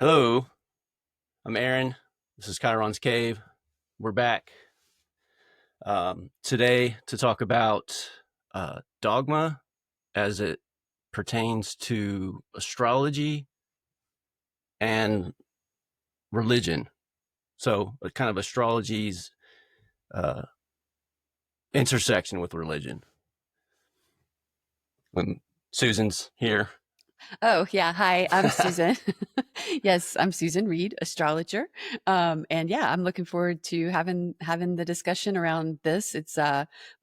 Hello, I'm Aaron. This is Chiron's Cave. We're back today to talk about dogma as it pertains to astrology and religion. So, kind of astrology's uh, intersection with religion. When Susan's here. Oh, yeah. Hi, I'm Susan. Yes, I'm Susan Reid, astrologer. And yeah, I'm looking forward to having the discussion around this. It's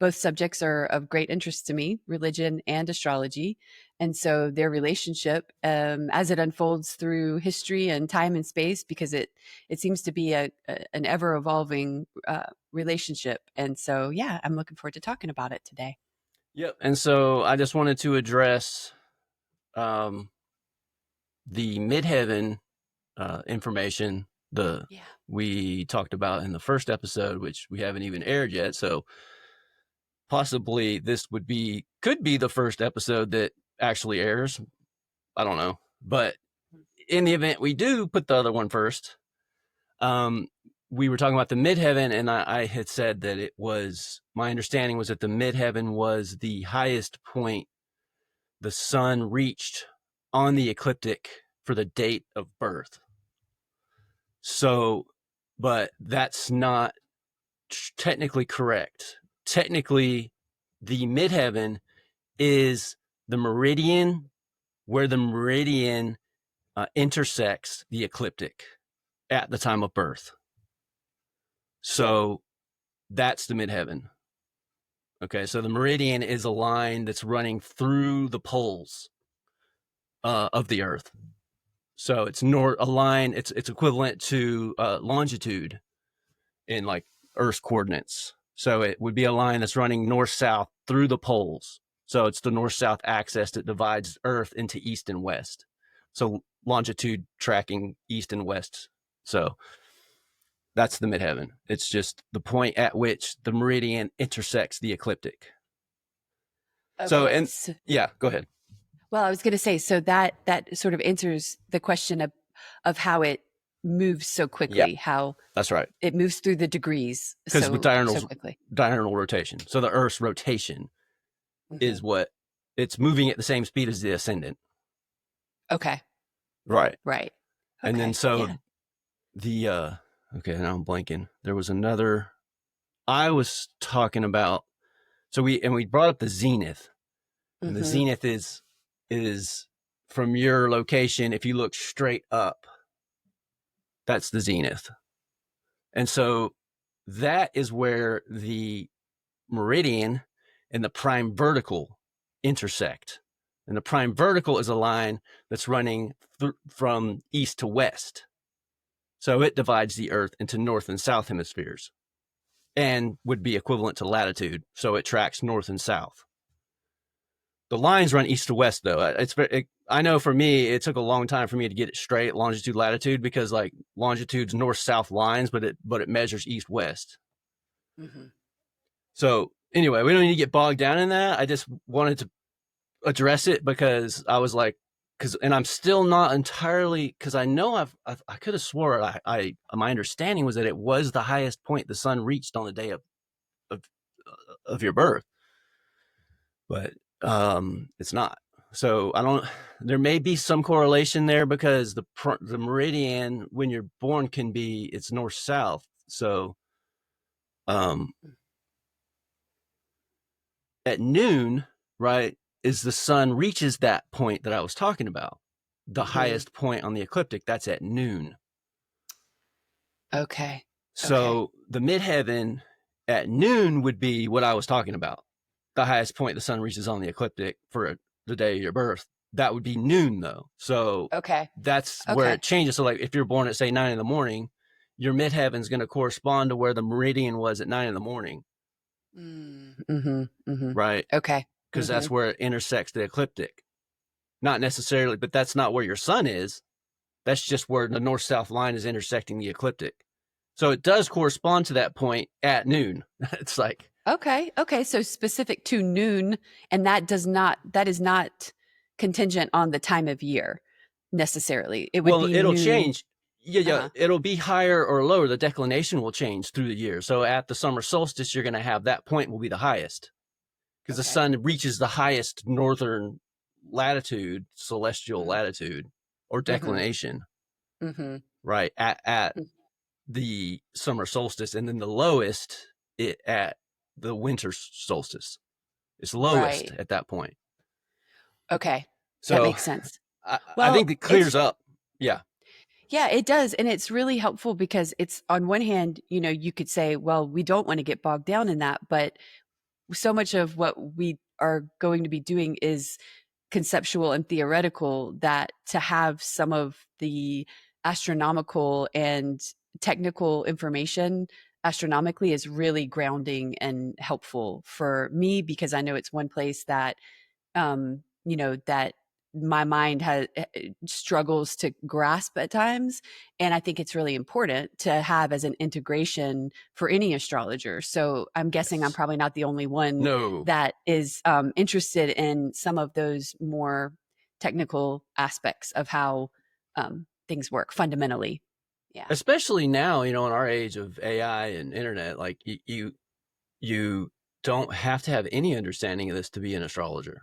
both subjects are of great interest to me, religion and astrology. And so their relationship, as it unfolds through history and time and space, because it seems to be an ever evolving relationship. And so yeah, I'm looking forward to talking about it today. Yep. And so I just wanted to address um, the midheaven information Yeah. we talked about in the first episode, which we haven't even aired yet. So possibly this could be the first episode that actually airs. I don't know, but in the event we do put the other one first, um, we were talking about the midheaven, and I had said that it was my understanding was that the midheaven was the highest point the sun reached on the ecliptic for the date of birth. So, but that's not technically correct. Technically, the midheaven is the meridian where the meridian intersects the ecliptic at the time of birth. So that's the midheaven. Okay, so the meridian is a line that's running through the poles of the Earth. So it's a line. It's equivalent to longitude in like Earth's coordinates. So it would be a line that's running north-south through the poles. So it's the north-south axis that divides Earth into east and west. So longitude tracking east and west. So that's the midheaven. It's just the point at which the meridian intersects the ecliptic. So, Okay. and yeah, go ahead. Well, I was going to say, so that sort of answers the question of how it moves so Yeah, quickly, how that's right. it moves through the degrees Because with so quickly. diurnal rotation. So the Earth's rotation Hmm. is what it's moving at the same speed as the ascendant. Okay. Right. Right. And then Okay. so Yeah. the okay, now I'm blanking. There was another I was talking about. So we brought up the zenith. And the Hmm. zenith is from your location, if you look straight up, that's the zenith. And so that is where the meridian and the prime vertical intersect. And the prime vertical is a line that's running from east to west. So it divides the Earth into north and south hemispheres and would be equivalent to latitude. So it tracks north and south. The lines run east to west, though. I know for me, it took a long time for me to get it straight, longitude, latitude, because like longitude's north-south lines, but it measures east-west. Hmm. So anyway, we don't need to get bogged down in that. I just wanted to address it because I was like, and I'm still not entirely, because I know I could have swore my understanding was that it was the highest point the sun reached on the day of, of your birth, but it's not. So I don't. There may be some correlation there because the meridian when you're born can be it's north south. So um, at noon, right, is the sun reaches that point that I was talking about, the Hmm. highest point on the ecliptic. That's at noon. Okay. Okay. So the midheaven at noon would be what I was talking about. The highest point the sun reaches on the ecliptic for the day of your birth. That would be noon, though. So Okay. that's where Okay. it changes. So, like, if you're born at say 9 in the morning, your midheaven is going to correspond to where the meridian was at 9 in the morning, Mm-hmm. Hmm. right? Okay. Because Hmm. that's where it intersects the ecliptic. Not necessarily, but that's not where your sun is. That's just where the north south line is intersecting the ecliptic. So it does correspond to that point at noon. It's like, Okay. Okay. So specific to noon, and that is not contingent on the time of year. necessarily. It would Well, be it'll new. change. Yeah, Uh-huh. it'll be higher or lower. The declination will change through the year. So at the summer solstice, you're going to have that point will be the highest because the Okay. sun reaches the highest northern latitude, celestial Mm-hmm. latitude, or Mm-hmm. declination, Mm-hmm. right? At the summer solstice, and then the lowest at the winter solstice. It's lowest Right. at that point. Okay. That So makes sense. I Well, think it clears up. Yeah. yeah, it does. And it's really helpful because it's on one hand, you could say, well, we don't want to get bogged down in that, but so much of what we are going to be doing is conceptual and theoretical, that to have some of the astronomical and technical information astronomically is really grounding and helpful for me, because I know it's one place that that my mind has struggles to grasp at times. And I think it's really important to have as an integration for any astrologer. So I'm guessing I'm Yes. probably not the only one No. that is interested in some of those more technical aspects of how things work fundamentally. Yeah. Especially now, in our age of AI and internet, like you don't have to have any understanding of this to be an astrologer.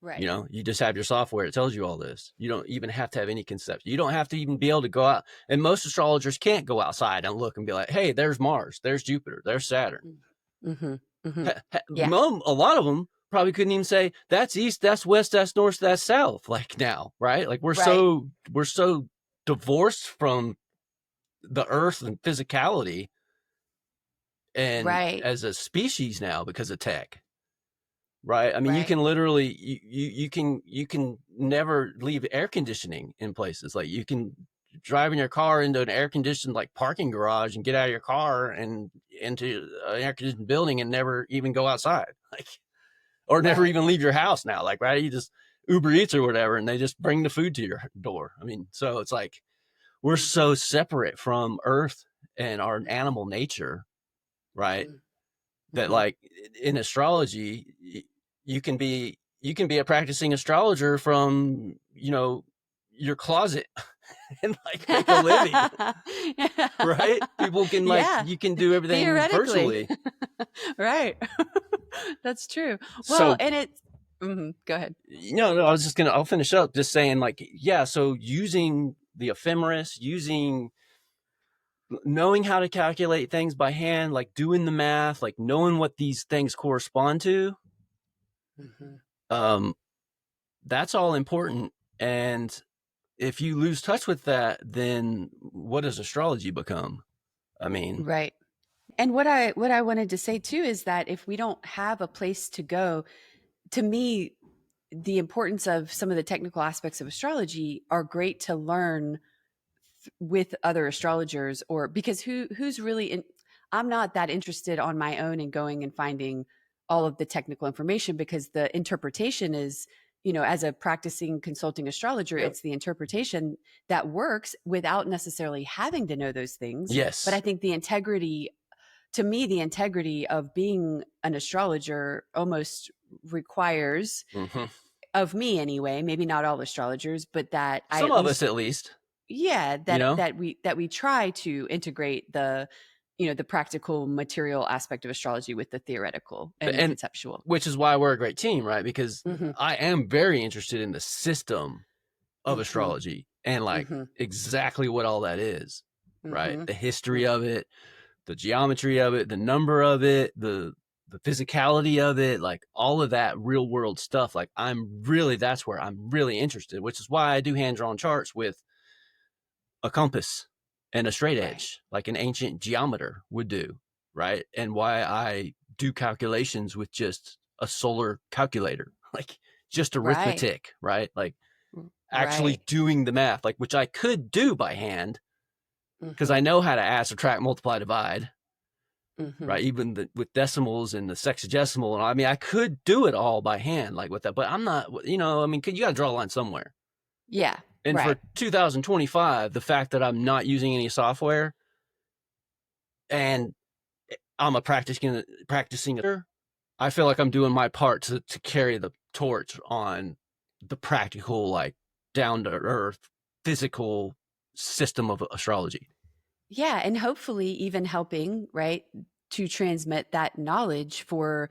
Right. You just have your software. It tells you all this. You don't even have to have any conception. You don't have to even be able to go out. And most astrologers can't go outside and look and be like, hey, there's Mars, there's Jupiter, there's Saturn. Mm-hmm. Mm-hmm. A Yeah. lot of them probably couldn't even say that's east, that's west, that's north, that's south. Like now, right? Like we're Right. so divorced from the earth and physicality and Right. as a species now because of tech. Right. I mean, you Right. can literally you can never leave air conditioning in places. Like you can drive in your car into an air conditioned like parking garage and get out of your car and into an air conditioned building and never even go outside. Like or never Right. even leave your house now. Like right, you just Uber Eats or whatever, and they just bring the food to your door. I mean, so it's like we're so separate from Earth and our animal nature, right? That Mm-hmm. like in astrology you can be a practicing astrologer from your closet and like make a living. Right, people can like Yeah, you can do everything theoretically. virtually. Right. That's true. Well, So and it's go ahead. no, I'll finish up just saying like yeah, so using the ephemeris, using knowing how to calculate things by hand, like doing the math, like knowing what these things correspond to, Mm-hmm. um that's all important. And if you lose touch with that, then what does astrology become? I mean, Right. And what I wanted to say too is that if we don't have a place to go, to me, the importance of some of the technical aspects of astrology are great to learn with other astrologers, or because who's really in, I'm not that interested on my own in going and finding all of the technical information, because the interpretation is, as a practicing consulting astrologer, yep. it's the interpretation that works without necessarily having to know those things. But I Yes. think the integrity, to me, the integrity of being an astrologer almost requires, Mm-hmm. of me anyway, maybe not all astrologers, but that I Some at of us least, at least, yeah, you know, that we try to integrate the practical material aspect of astrology with the theoretical and and conceptual. which is why we're a great team, right? Because Hmm. I am very interested in the system of Hmm. astrology and like Hmm. exactly what all that is, right? Hmm. The history of it, the geometry of it, the number of it, the physicality of it, like all of that real world stuff. Like that's where I'm really interested, which is why I do hand drawn charts with a compass and a straight Right. edge, like an ancient geometer would do, right? And why I do calculations with just a solar calculator, like just Right. arithmetic, right? Like actually Right. doing the math, like which I could do by hand because Hmm. I know how to add, subtract, multiply, divide, Hmm. right? Even with decimals and the sexagesimal, and I mean, I could do it all by hand, like with that, but I'm not, I mean, you got to draw a line somewhere. Yeah. And Right. for 2025, the fact that I'm not using any software and I'm a practicing, I feel like I'm doing my part to carry the torch on the practical, like down to earth physical system of astrology. Yeah, and hopefully even helping, right, to transmit that knowledge for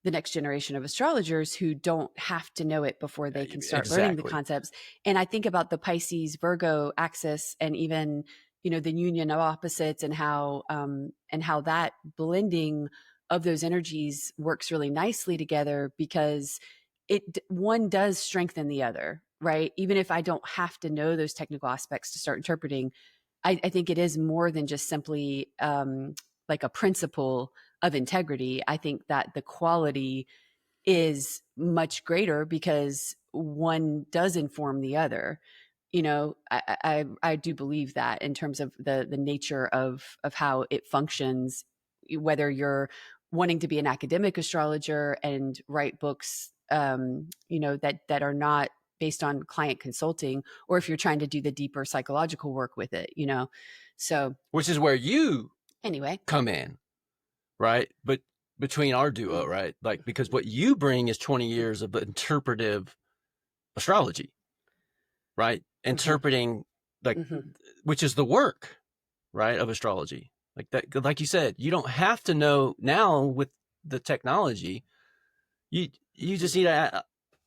the next generation of astrologers who don't have to know it before they can start learning the Exactly. concepts. And I think about the Pisces Virgo axis and even, the union of opposites and how that blending of those energies works really nicely together, because one does strengthen the other, right? Even if I don't have to know those technical aspects to start interpreting, I think it is more than just simply like a principle of integrity. I think that the quality is much greater because one does inform the other. I do believe that in terms of the nature of how it functions, whether you're wanting to be an academic astrologer and write books, that are not based on client consulting, or if you're trying to do the deeper psychological work with it. So Which is where you anyway, come in, right? But between our duo, right? Like, because what you bring is 20 years of interpretive astrology, right? Interpreting, like, which is the work, right, of astrology. Like that, like you said, you don't have to know now with the technology. You just need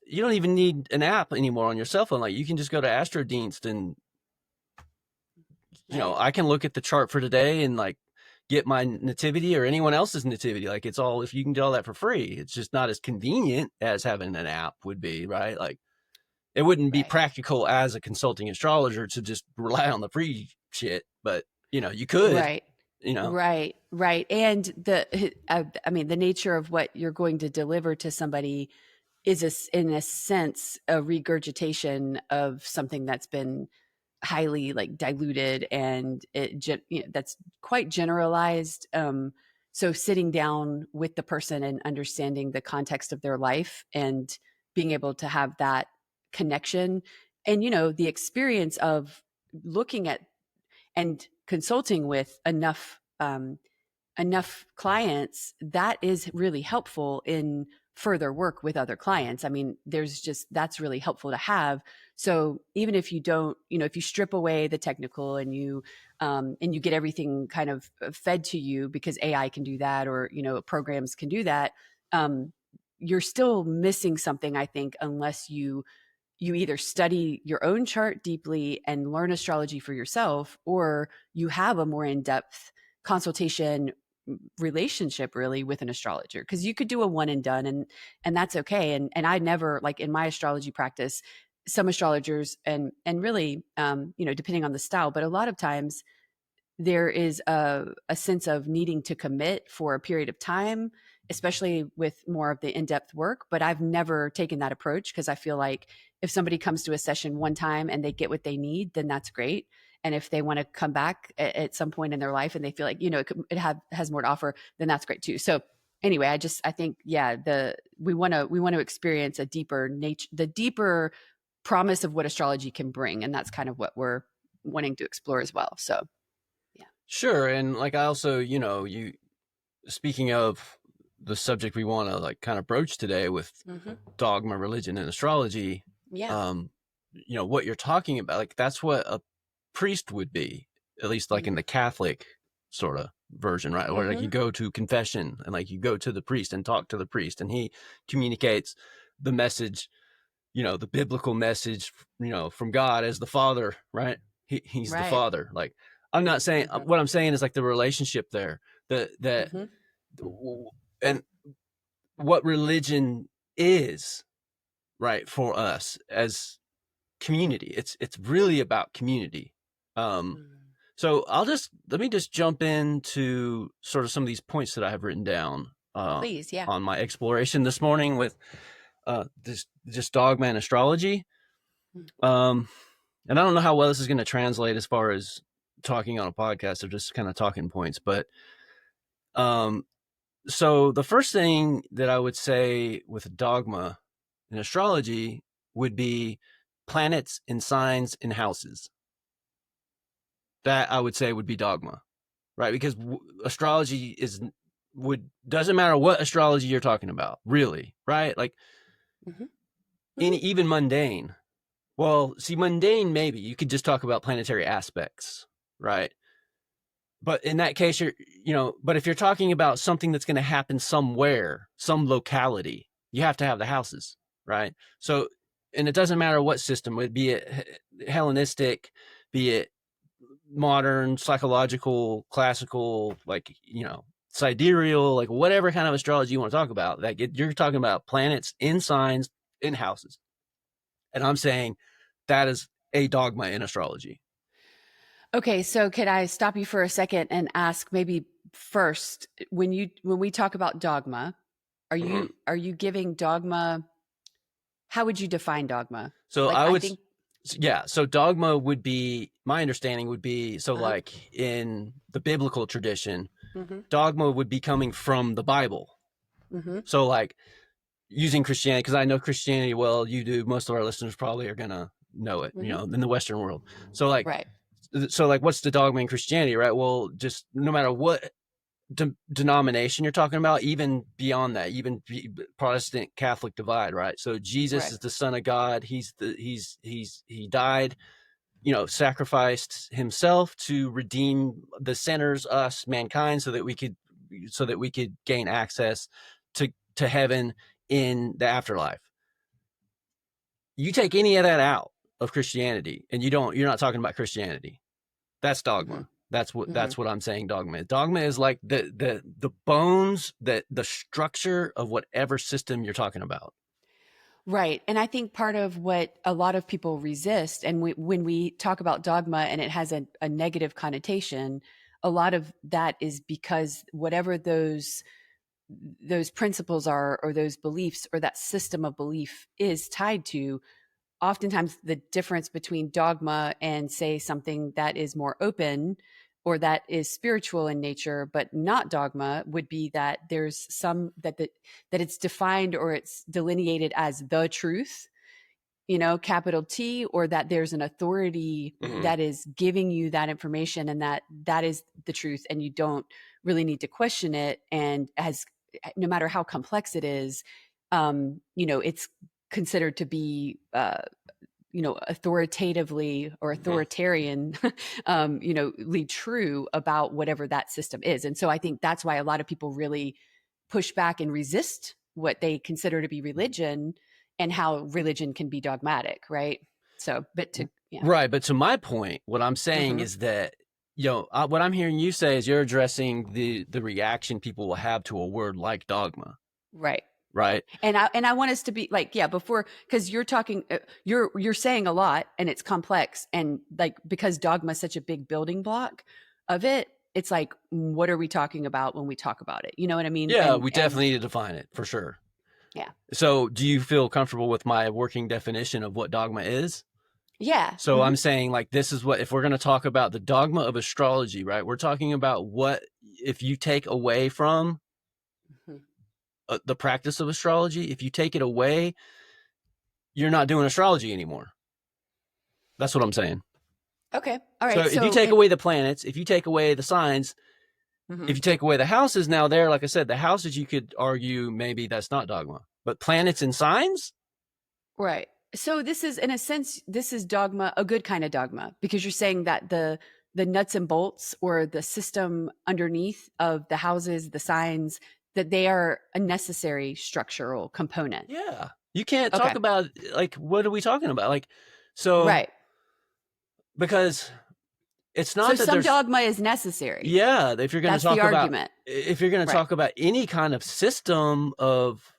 you don't even need an app anymore on your cell phone. Like, you can just go to Astrodienst and, I can look at the chart for today and like get my nativity or anyone else's nativity. Like, it's all, if you can do all that for free, it's just not as convenient as having an app would be, right? Like, it wouldn't be practical as a consulting astrologer to just rely on the free shit, but you could, right. And the nature of what you're going to deliver to somebody is in a sense a regurgitation of something that's been highly like diluted, and that's quite generalized. So sitting down with the person and understanding the context of their life and being able to have that connection, and the experience of looking at and consulting with enough clients, that is really helpful in further work with other clients. I mean, that's really helpful to have. So even if you don't, if you strip away the technical and you get everything kind of fed to you because AI can do that, or programs can do that, you're still missing something, I think, unless you either study your own chart deeply and learn astrology for yourself, or you have a more in-depth consultation relationship really with an astrologer, because you could do a one and done, and that's okay. And I never, like in my astrology practice, some astrologers and really depending on the style, but a lot of times there is a sense of needing to commit for a period of time, especially with more of the in-depth work. But I've never taken that approach, because I feel like if somebody comes to a session one time and they get what they need, then that's great. And if they want to come back at some point in their life and they feel like, has more to offer, then that's great too. So anyway, I think, we want to experience a deeper nature, the deeper promise of what astrology can bring. And that's kind of what we're wanting to explore as well. So. Sure. And like, I also, you speaking of the subject we want to like kind of broach today with dogma, religion, and astrology, what you're talking about, like, that's what a priest would be, at least like in the Catholic sort of version, right? Where like you go to confession and like you go to the priest and talk to the priest, and he communicates the message, the biblical message, from God as the Father, right? He's the Father. Like, I'm not saying, what I'm saying is like the relationship there, and what religion is, right, for us as community. It's really about community. So let me just jump into sort of some of these points that I have written down Please, on my exploration this morning with this dogma and astrology. And I don't know how well this is going to translate as far as talking on a podcast or just kind of talking points, but so the first thing that I would say with dogma in astrology would be planets and signs and houses. That I would say would be dogma, right? Because astrology doesn't matter what astrology you're talking about, really, right? Like, in even mundane, Well, see, mundane, maybe you could just talk about planetary aspects, right? But in that case, but if you're talking about something that's going to happen somewhere, some locality, you have to have the houses, right? So, and it doesn't matter what system, be it Hellenistic, be it modern, psychological, classical, like, sidereal, like whatever kind of astrology you want to talk about, like you're talking about planets in signs, in houses. And I'm saying that is a dogma in astrology. Okay, so could I stop you for a second and ask maybe first, when we talk about dogma, are Mhm. you giving dogma, how would you define dogma? So Like I I would, think so dogma would be, my understanding would be, so uh-huh. like in the biblical tradition, Mm-hmm. dogma would be coming from the Bible. Mm-hmm. So like using Christianity, because I know Christianity well, you do, most of our listeners probably are gonna know it, Mm-hmm. in the Western world. So like, Right. what's the dogma in Christianity, right? Well, just no matter what denomination you're talking about, even beyond that, even Protestant Catholic divide, right? So Jesus Right. is the Son of God. He died, sacrificed himself to redeem the sinners, us, mankind, so that we could gain access to heaven in the afterlife. You take any of that out of Christianity, and you're not talking about Christianity. That's Mm-hmm. dogma. Mm-hmm. That's what I'm saying. Dogma is like the bones, that the structure of whatever system you're talking about. Right. And I think part of what a lot of people resist, and when we talk about dogma and it has a negative connotation, a lot of that is because whatever those principles are, or those beliefs, or that system of belief is tied to, oftentimes the difference between dogma and, say, something that is more open or that is spiritual in nature but not dogma would be that there's some that it's defined or it's delineated as the truth, capital T, or that there's an authority Mm-hmm. that is giving you that information, and that is the truth, and you don't really need to question it. And as no matter how complex it is, it's considered to be authoritatively or Mm-hmm. authoritarian lead true about whatever that system is. And so I think that's why a lot of people really push back and resist what they consider to be religion, and how religion can be dogmatic, right? So but to yeah. Right, but to my point, what I'm saying Mm-hmm. is that what I'm hearing you say is you're addressing the reaction people will have to a word like dogma, Right. right? And I want us to be like, yeah, before, because you're talking, you're saying a lot, and it's complex, and like, because dogma is such a big building block of it, it's like, what are we talking about when we talk about it? You know what I mean? Yeah, we And definitely need to define it for sure. yeah, So, do you feel comfortable with my working definition of what dogma is? yeah. So Mm-hmm. I'm saying, like, this is what, if we're going to talk about the dogma of astrology, right? We're talking about what, if you take away from Mm-hmm. the practice of astrology, if you take it away, you're not doing astrology anymore. That's what I'm saying. Okay. All So right. if you So take away the planets, if you take away the signs, mm-hmm. if you take away the houses, now there, like I said, the houses, you could argue maybe that's not dogma, but planets and signs. Right. So this is, in a sense, this is dogma, a good kind of dogma, because you're saying that the nuts and bolts, or the system underneath of the houses, the signs, that they are a necessary structural component. Yeah. You can't talk Okay. about, like, what are we talking about? Like, so, Right. because it's So not that some there's, dogma is necessary. yeah, if you're going to That's the talk about, argument. if you're going to Right. talk about any kind of system of,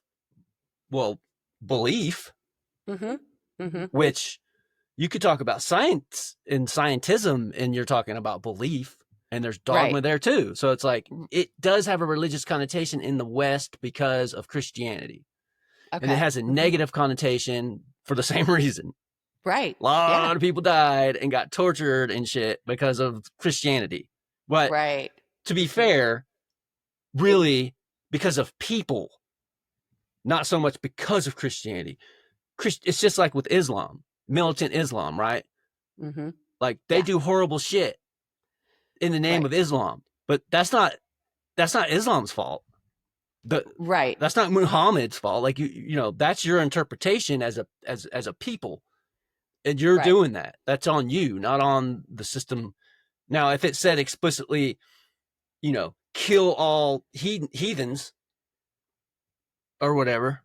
well, belief, Mm-hmm. Mm-hmm. which you could talk about science and scientism, and you're talking about belief, and there's dogma Right. there too. So it's like, it does have a religious connotation in the West because of Christianity. And it Okay. has a Mm-hmm. negative connotation for the same reason. Right. A lot Yeah. of people died and got tortured and shit because of Christianity. But Right. to be Mm-hmm. fair, really because of people, not so much because of Christianity. It's just like with Islam, militant Islam, right? Mm-hmm. Like, they Yeah. do horrible shit in the name Right. of Islam, but that's not Islam's fault. Right. That's not Muhammad's fault. Like, that's your interpretation as a people. and you're Right. doing that. That's on you, not on the system. Now, if it said explicitly, kill all heathens or whatever,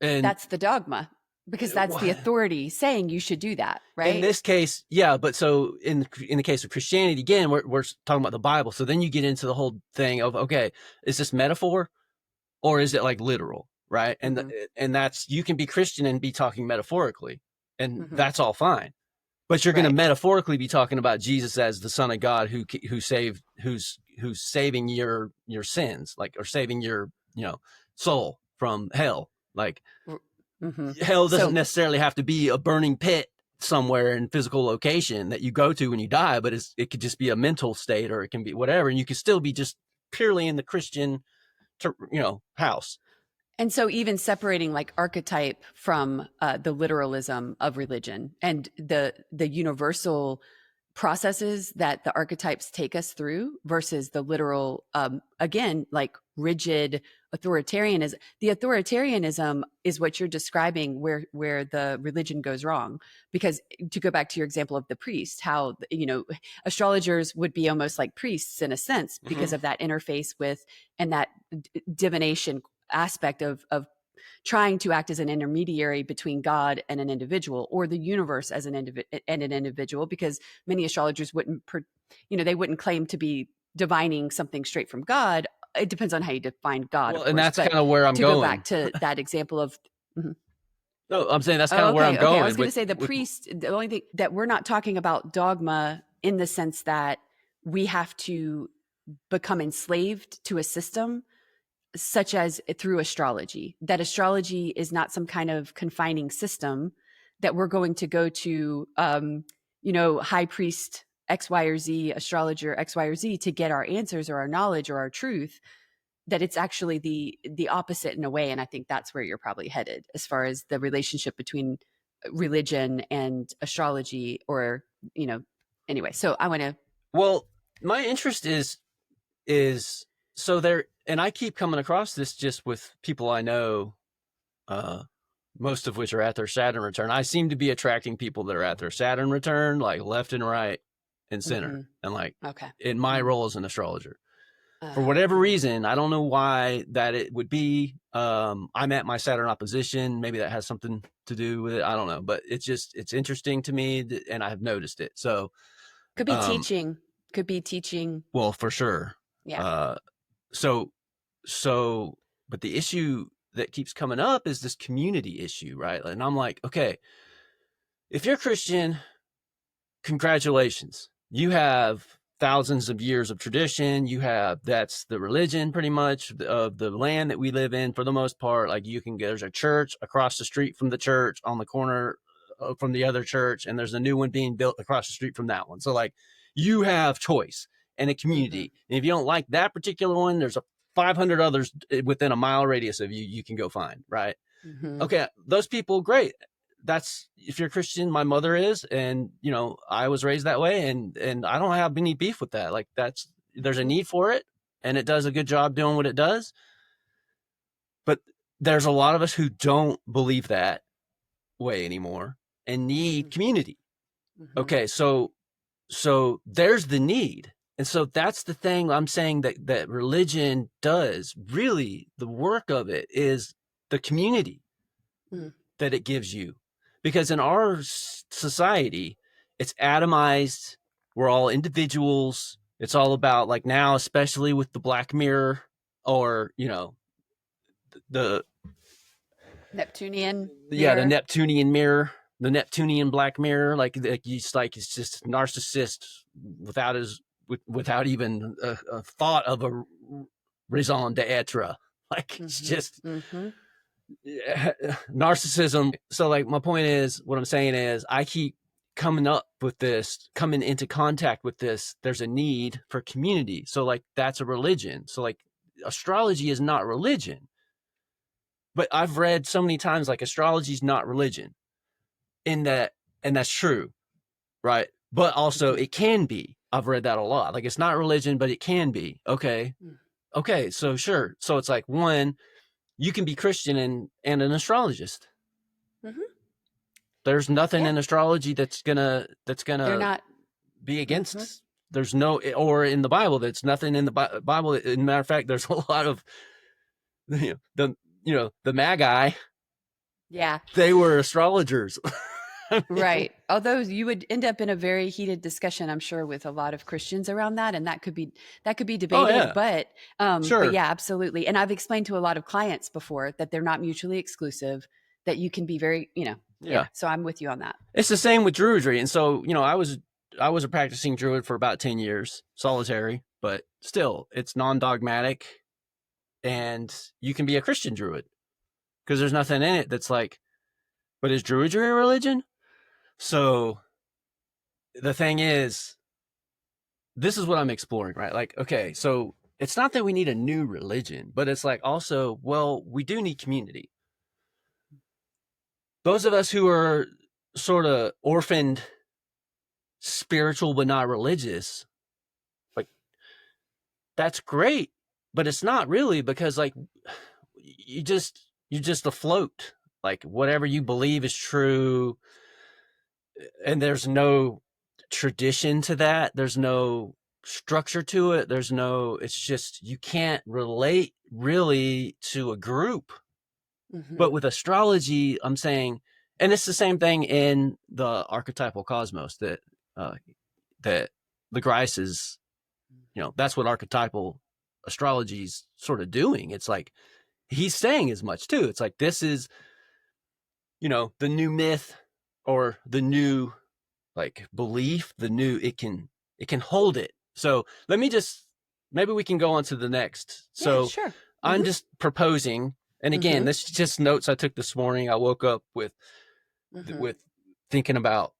and That's the dogma, because that's the authority saying you should do that, in right? this case, yeah. But so in the case of Christianity, again, we're talking about the Bible. So then you get into the whole thing of, okay, is this metaphor or is it like literal, right? And Mm-hmm. and that's, you can be Christian and be talking metaphorically, and Mm-hmm. that's all fine. But you're going to Right. metaphorically be talking about Jesus as the Son of God who's saving your sins, like, or saving your soul from hell. Like, Mm-hmm. hell doesn't So, necessarily have to be a burning pit somewhere in physical location that you go to when you die, but it could just be a mental state, or it can be whatever, and you can still be just purely in the Christian, house. and so even separating like archetype from the literalism of religion and the universal processes that the archetypes take us through versus the literal, again, like rigid authoritarianism. The authoritarianism is what you're describing, where the religion goes wrong. Because to go back to your example of the priest, how astrologers would be almost like priests in a sense because of that interface with, and that divination aspect of trying to act as an intermediary between God and an individual, or the universe as an individual, because many astrologers they wouldn't claim to be divining something straight from God. It depends on how you define God, Well, of and course. that's But kind of where I'm to go going. back to that example of, mhm. No, I'm saying that's kind Oh, of where I'm okay. I was going going to with say the priest, the only thing that we're not talking about dogma in the sense that we have to become enslaved to a system, such as through astrology. That astrology is not some kind of confining system that we're going to go to, high priest X, Y, or Z, astrologer X, Y, or Z to get our answers or our knowledge or our truth. That it's actually the opposite in a way. And I think that's where you're probably headed as far as the relationship between religion and astrology, or, anyway. So I want to. well, my interest is so there, and I keep coming across this just with people I know, uh, most of which are at their Saturn return. I seem to be attracting people that are at their Saturn return, like left and right and center, Mhm. and like Okay. in my Mhm. role as an astrologer. For whatever reason, I don't know why that it would be. I'm at my Saturn opposition. Maybe that has something to do with it. I don't know, but it's interesting to me, and I've noticed it. So, Could be um, teaching. Could be teaching. well, for sure. Yeah. Uh, so, so, but the issue that keeps coming up is this community issue, right? And I'm like, okay, if you're Christian, congratulations. You have thousands of years of tradition. That's the religion pretty much of the land that we live in for the most part. Like, you can there's a church across the street from the church on the corner from the other church, and there's a new one being built across the street from that one. So like, you have choice and a Mm-hmm. community. And if you don't like that particular one, there's a 500 others within a mile radius of you can go find, right? Mm-hmm. Okay, those people, great. That's, if you're Christian, my mother is, and I was raised that way, and I don't have any beef with that. Like, there's a need for it, and it does a good job doing what it does. But there's a lot of us who don't believe that way anymore and need community. Mm-hmm. Okay, so there's the need. And so that's the thing I'm saying, that religion does. Really, the work of it is the community Mm-hmm. that it gives you. Because in our society, it's atomized. We're all individuals. It's all about, like, now, especially with the Black Mirror, or, the, Neptunian the mirror. Neptunian mirror, the Neptunian Black Mirror, it's just narcissist without even a thought of a raison d'etre. Like, it's Mm-hmm. just Mm-hmm. narcissism. So, like, my point is, what I'm saying is, I keep coming into contact with this. There's a need for community. So, like, that's a religion. So, like, astrology is not religion. But I've read so many times, like, astrology is not religion, in that, and that's true, right? But also, Mm-hmm. it can be. I've read that a lot. Like, it's not religion, but it can be. Okay, so sure. So it's like, one, you can be Christian and an astrologist. Mm-hmm. There's nothing Yeah. in astrology that's gonna They're not. be against. Mhm. There's no, or in the Bible, that's nothing in the Bible. As a matter of fact, there's a lot of the Magi. Yeah. They were astrologers. I mean, Right. Although you would end up in a very heated discussion, I'm sure, with a lot of Christians around that, and that could be oh debated. yeah, But sure, yeah, absolutely. And I've explained to a lot of clients before that they're not mutually exclusive. That you can be very, yeah. yeah. So I'm with you on that. It's the same with Druidry, and so I was a practicing Druid for about 10 years, solitary, but still, it's non-dogmatic, and you can be a Christian Druid because there's nothing in it that's like, but is Druidry a religion? So the thing is, this is what I'm exploring, right? Like, okay, so it's not that we need a new religion, but it's like also, well, we do need community. Those of us who are sort of orphaned, spiritual but not religious, like that's great, but it's not really, because like you're just afloat. Like whatever you believe is true, and there's no tradition to that. There's no structure to it. It's just, you can't relate really to a group. Hmm. But with astrology, I'm saying, and it's the same thing in the archetypal cosmos uh, that the Grice is, that's what archetypal astrology is sort of doing. It's like he's saying as much too. It's like this is, the new myth, or the new like belief, it can hold it. So let me just, maybe we can go on to the next. Yeah. So Sure. I'm Hmm. just proposing, and again, Hmm. this is just notes I took this morning. I woke up with Hmm. with thinking about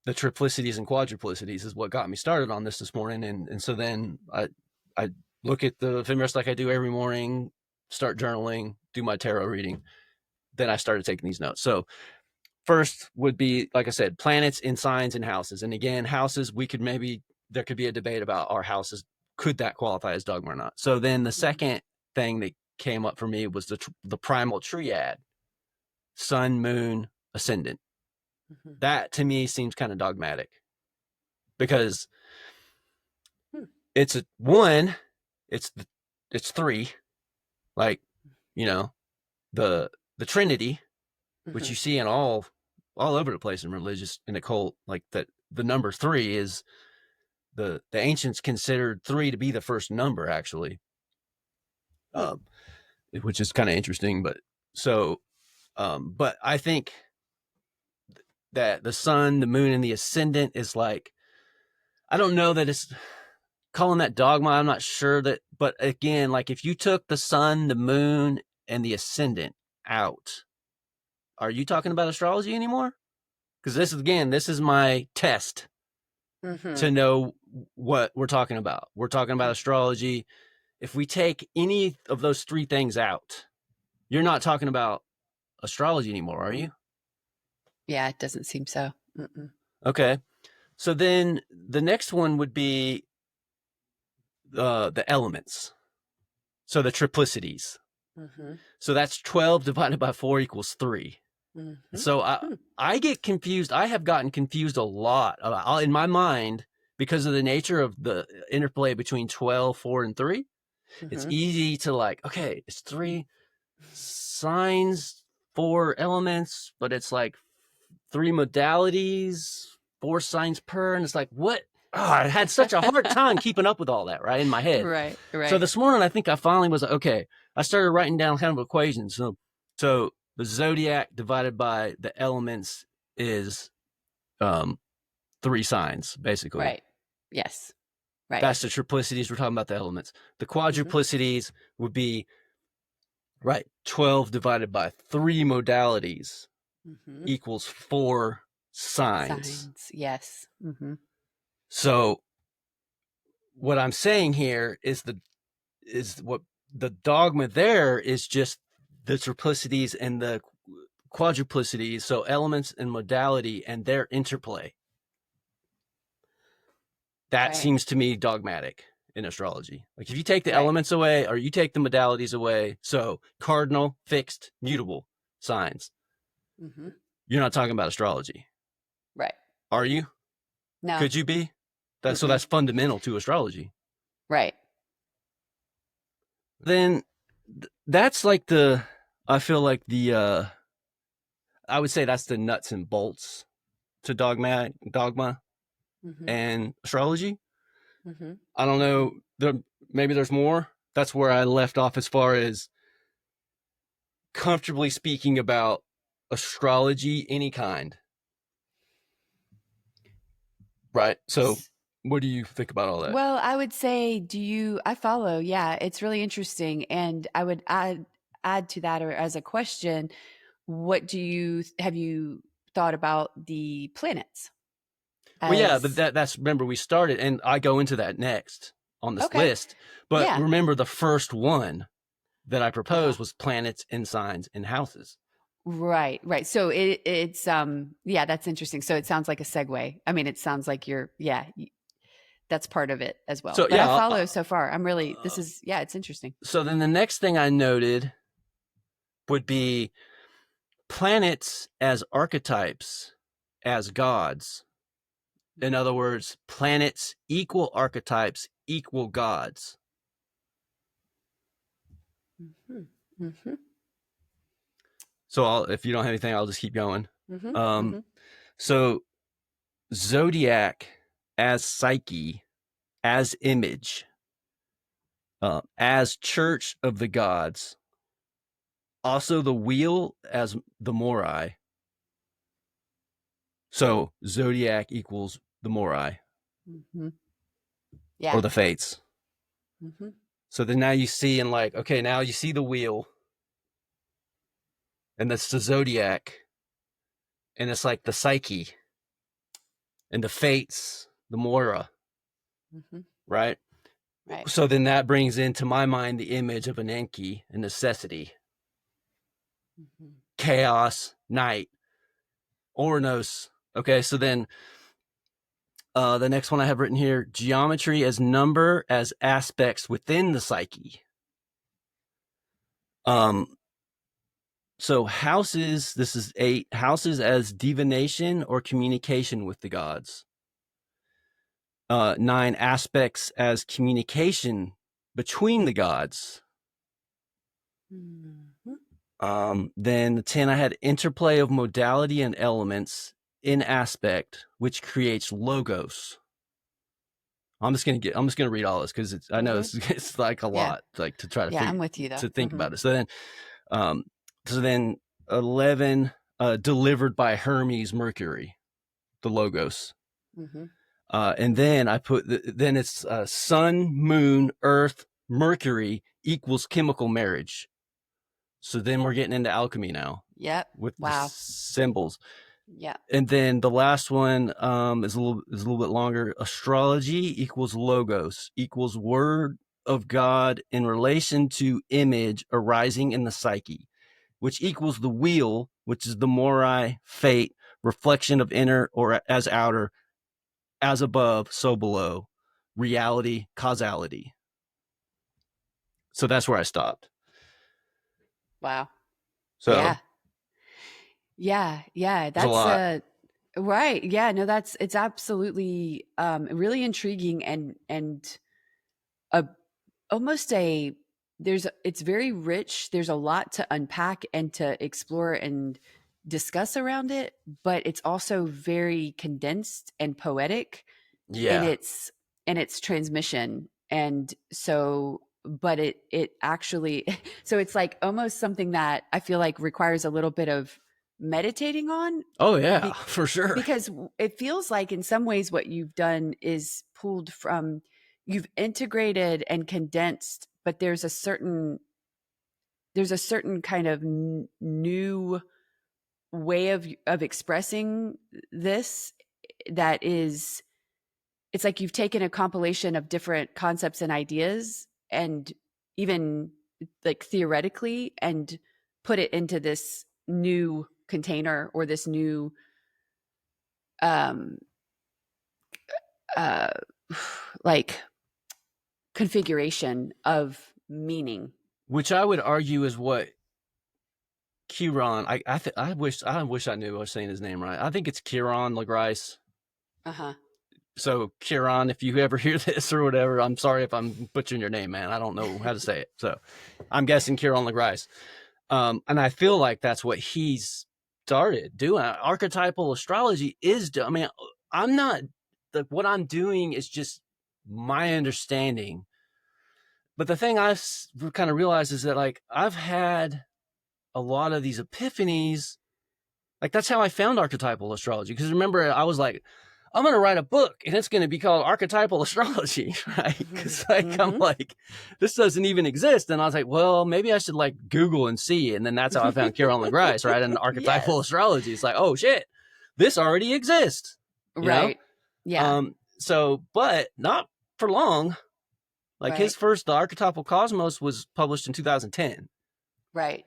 the triplicities and quadruplicities is what got me started on this morning, and so then I look at the ephemeris like I do every morning, start journaling, do my tarot reading. Then I started taking these notes. So first would be, like I said, planets in signs and houses. And again, houses, there could be a debate about our houses. Could that qualify as dogma or not? So then the second thing that came up for me was the primal triad: sun, moon, ascendant. Hmm. That to me seems kind of dogmatic, because Hmm. it's a one, it's it's three, like, you know, the Trinity, which Hmm. you see in all over the place in religious and occult, like that the number three is the ancients considered three to be the first number, actually, Hmm. um, which is kind of interesting. But so, but I think that the sun, the moon, and the ascendant is like, I don't know that it's calling that dogma. I'm not sure that, but again, like if you took the sun, the moon, and the ascendant out, are you talking about astrology anymore? Because this is my test Hmm. to know what we're talking about. We're talking about astrology. If we take any of those three things out, you're not talking about astrology anymore, are you? Yeah. It doesn't seem so. Mm-mm. Okay. So then the next one would be the elements. So the triplicities. Hmm. So that's 12 divided by 4 equals 3. Hmm. So Hmm. I get confused. I have gotten confused a lot in my mind, because of the nature of the interplay between 12, 4, and 3. It's Hmm. easy to like, okay, it's 3 signs, 4 elements, but it's like 3 modalities, 4 signs per, and it's like, what? Oh, I had such a hard time keeping up with all that, right, in my head. Right. So Right. this morning, I think I finally was like, okay. I started writing down kind of equations. So the zodiac divided by the elements is 3 signs, basically. Right. Yes. Right. That's the triplicities. We're talking about the elements. The Hmm. quadruplicities would be, right, 12 divided by 3 modalities Hmm. equals 4 signs. Signs. Yes. Hmm. So what I'm saying here is what the dogma there is, just the triplicities and the quadruplicities, so elements and modality and their interplay. That Right. seems to me dogmatic in astrology. Like if you take the Right. elements away or you take the modalities away, so cardinal, fixed, mutable signs, Hmm. You're not talking about astrology, Right. are you? No. Could you be? So that's fundamental to astrology. Right. Then that's like I feel like I would say that's the nuts and bolts to dogma Mm-hmm. and astrology. Mm-hmm. I don't know. Maybe there's more. That's where I left off as far as comfortably speaking about astrology, any kind. Right. So, what do you think about all that? Well, I would say, I follow. Yeah, it's really interesting. And I would add to that, or as a question, have you thought about the planets Well, yeah, but as, that's remember we started, and I go into that next on this okay. list. But Yeah. remember, the first one that I Uh-huh. proposed was planets and signs and houses. Right, right. So it's yeah, that's interesting. So it sounds like a segue. I mean, it sounds like that's part of it as well. So But I yeah, follow so far. I'm really this is yeah, it's interesting. so then the next thing I noted would be planets as archetypes, as gods. In other words, planets equal archetypes equal gods. Mm-hmm. Mm-hmm. So if you don't have anything, I'll just keep going. Mm-hmm. Mm-hmm. So zodiac as psyche, as image, as church of the gods. Also the wheel as the Morai. So zodiac equals the Morai. Mm-hmm. Yeah. Or the fates. Mm-hmm. So then now you see now you see the wheel, and that's the zodiac, and it's like the psyche, and the fates, the Moira, Mm-hmm. right? Right. So then that brings into my mind the image of an Enki, a necessity, Mm-hmm. chaos, night, Oranos. Okay, so then the next one I have written here, geometry as number as aspects within the psyche. So houses, this is 8, houses as divination or communication with the gods. 9, aspects as communication between the gods. Mm-hmm. Then the 10, I had interplay of modality and elements in aspect, which creates logos. I'm just gonna read all this because I know it's like a lot, like to try to I'm with you though. to think about it. So then 11, delivered by Hermes Mercury, the logos. Mm-hmm. And then I put then it's sun, moon, earth, Mercury equals chemical marriage. So then we're getting into alchemy now. Yep. With Wow. the symbols. Yeah. And then the last one is a little bit longer. Astrology equals logos equals word of God in relation to image arising in the psyche, which equals the wheel, which is the Morai, fate, reflection of inner or as outer, as above, so below, reality, causality. So that's where I stopped. Wow. So yeah. Yeah. Yeah. That's a lot. Right. Yeah. No, it's absolutely really intriguing and a almost a it's very rich. There's a lot to unpack and to explore and discuss around it, but it's also very condensed and poetic in Yeah. its transmission. And so but it actually so it's like almost something that I feel like requires a little bit of meditating on. Oh yeah, for sure. Because it feels like in some ways what you've done is pulled from, you've integrated and condensed, but there's a certain kind of new way of expressing this that is, it's like you've taken a compilation of different concepts and ideas and even like theoretically and put it into this new container or this new um uh like configuration of meaning, which I would argue is what Chiron. I wish I knew I was saying his name right. I think it's Chiron LaGrice. Uh-huh. So Chiron, if you ever hear this or whatever, I'm sorry if I'm butchering your name, man. I don't know how to say it. So I'm guessing Chiron LaGrice. And I feel like that's what he's started doing. Archetypal astrology is, I mean, I'm not, what I'm doing is just my understanding. But the thing I kind of realized is that, like, I've had a lot of these epiphanies. Like, that's how I found archetypal astrology. Because remember, I was like, I'm going to write a book and it's going to be called Archetypal Astrology, right? Because I'm like, this doesn't even exist. And I was like, well, maybe I should like Google and see. And then that's how I found Chiron LaGrice, right? And Archetypal Astrology. It's like, oh shit, this already exists. Right. Yeah. So, but not for long. Like his first, The Archetypal Cosmos, was published in 2010. Right.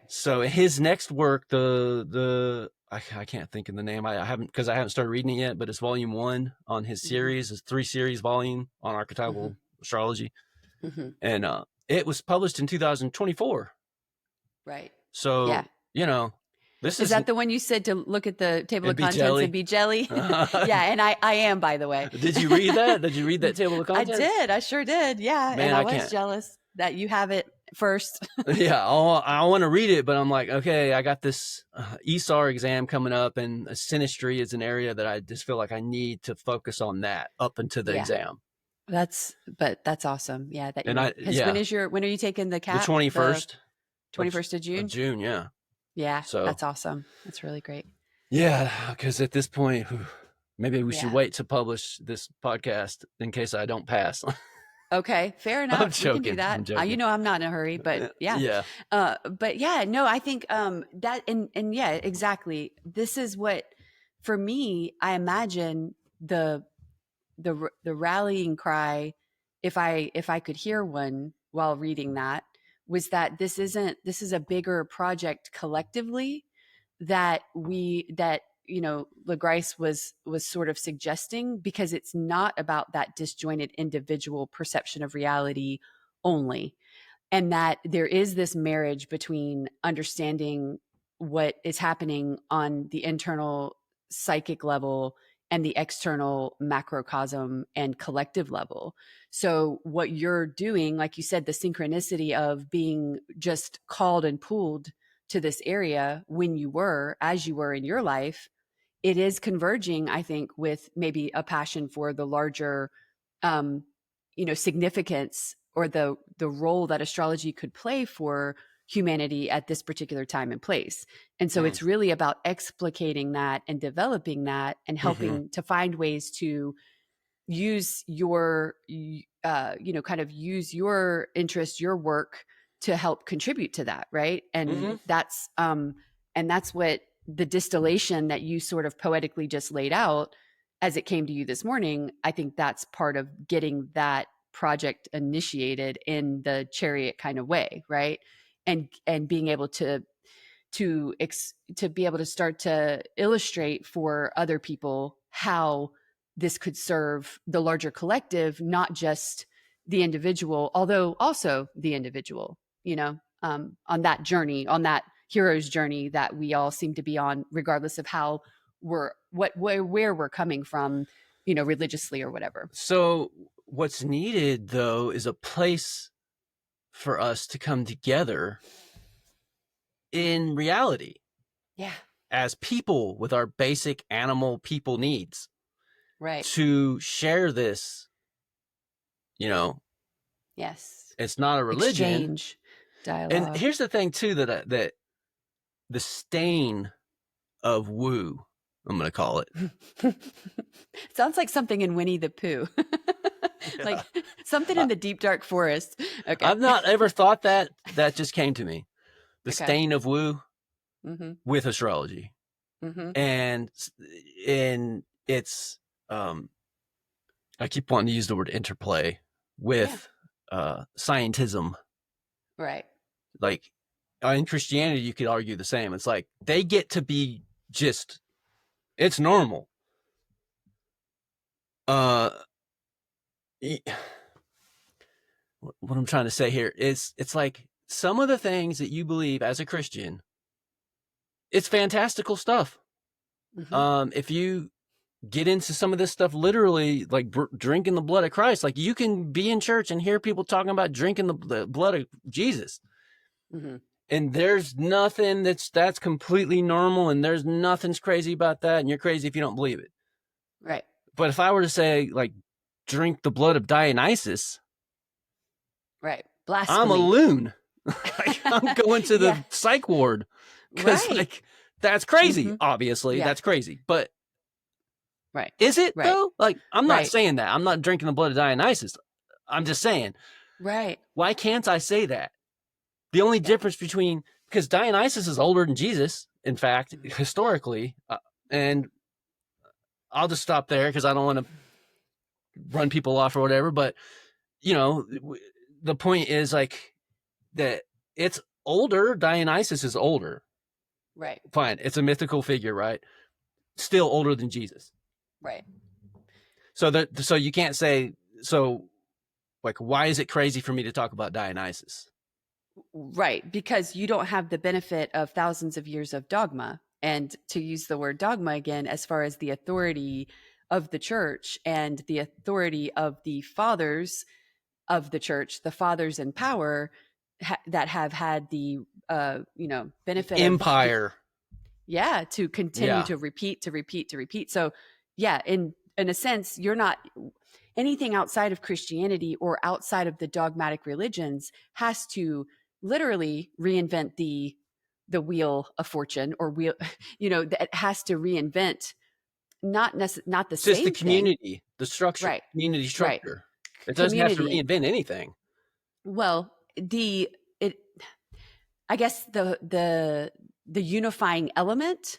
So his next work, I can't think of the name. I haven't started reading it yet, but it's volume 1 on his series. It's 3-series volume on archetypal astrology. And it was published in 2024. Right. So, this is that the one you said to look at the table of contents jelly. and be jelly? Yeah, and I am, by the way. Did you read that? Did you read that table of contents? I did. I sure did. Yeah. Man, and I was jealous that you have it first. Yeah, I want to read it, but I'm like, okay, I got this ESAR exam coming up, and synastry is an area that I just feel like I need to focus on that up until the exam. That's awesome. Yeah. When are you taking the CAP? The 21st. 21st of June? June, yeah. Yeah, so that's awesome. That's really great. Yeah, because at this point, maybe we should wait to publish this podcast in case I don't pass. Okay, fair enough. I'm joking. We can do that. I'm joking. I'm not in a hurry, but yeah. Yeah. But yeah, no, I think that and yeah, exactly. This is what, for me, I imagine the rallying cry, if I could hear one while reading that, was that this is a bigger project collectively that LaGrice was sort of suggesting, because it's not about that disjointed individual perception of reality only, and that there is this marriage between understanding what is happening on the internal psychic level and the external macrocosm and collective level. So what you're doing, like you said, the synchronicity of being just called and pulled to this area as you were in your life, it is converging, I think, with maybe a passion for the larger, significance, or the role that astrology could play for humanity at this particular time and place. And so it's really about explicating that and developing that and helping to find ways to use your, use your interest, your work, to help contribute to that. Right. And that's what the distillation that you sort of poetically just laid out as it came to you this morning. I think that's part of getting that project initiated in the chariot kind of way. Right. And being able to be able to start to illustrate for other people how this could serve the larger collective, not just the individual, although also the individual, on that journey, on that hero's journey that we all seem to be on, regardless of how where we're coming from, religiously or whatever. So what's needed, though, is a place for us to come together in reality. Yeah. As people with our basic animal people needs. Right. To share this, Yes. It's not a religion. Exchange, dialogue. And here's the thing too, that the stain of woo, I'm going to call it. Sounds like something in Winnie the Pooh. Like something in the deep dark forest. Okay. I've not ever thought that. That just came to me. The stain of woo with astrology. And it's, I keep wanting to use the word interplay with scientism. Right. Like in Christianity, you could argue the same. It's like they get to be just, it's normal. What I'm trying to say here is, it's like some of the things that you believe as a Christian, it's fantastical stuff. If you get into some of this stuff, literally, like drinking the blood of Christ, like you can be in church and hear people talking about drinking the blood of Jesus. And there's nothing that's completely normal, and there's nothing's crazy about that, and you're crazy if you don't believe it. Right. But if I were to say, like, drink the blood of Dionysus, Right. Blasphemy. I'm a loon. Like, I'm going to the psych ward, because like that's crazy. Obviously, that's crazy. But is it though? Like, I'm not saying that. I'm not drinking the blood of Dionysus. I'm just saying, why can't I say that? The only difference between, because Dionysus is older than Jesus, in fact, historically, and I'll just stop there because I don't want to run people off or whatever. But, you know, the point is like that it's older. Dionysus is older. Right. Fine. It's a mythical figure, right? Still older than Jesus. Right. So you can't say, so like, why is it crazy for me to talk about Dionysus? Right. Because you don't have the benefit of thousands of years of dogma. And to use the word dogma again, as far as the authority of the church and the authority of the fathers of the church, the fathers in power that have had the, benefit empire. To continue to repeat. So in a sense, you're not, anything outside of Christianity or outside of the dogmatic religions has to literally reinvent the wheel of fortune, or wheel, that has to reinvent not the It's same just the community, thing. The structure, Right. Community structure. Right. It doesn't have to reinvent anything. Well, I guess the unifying element,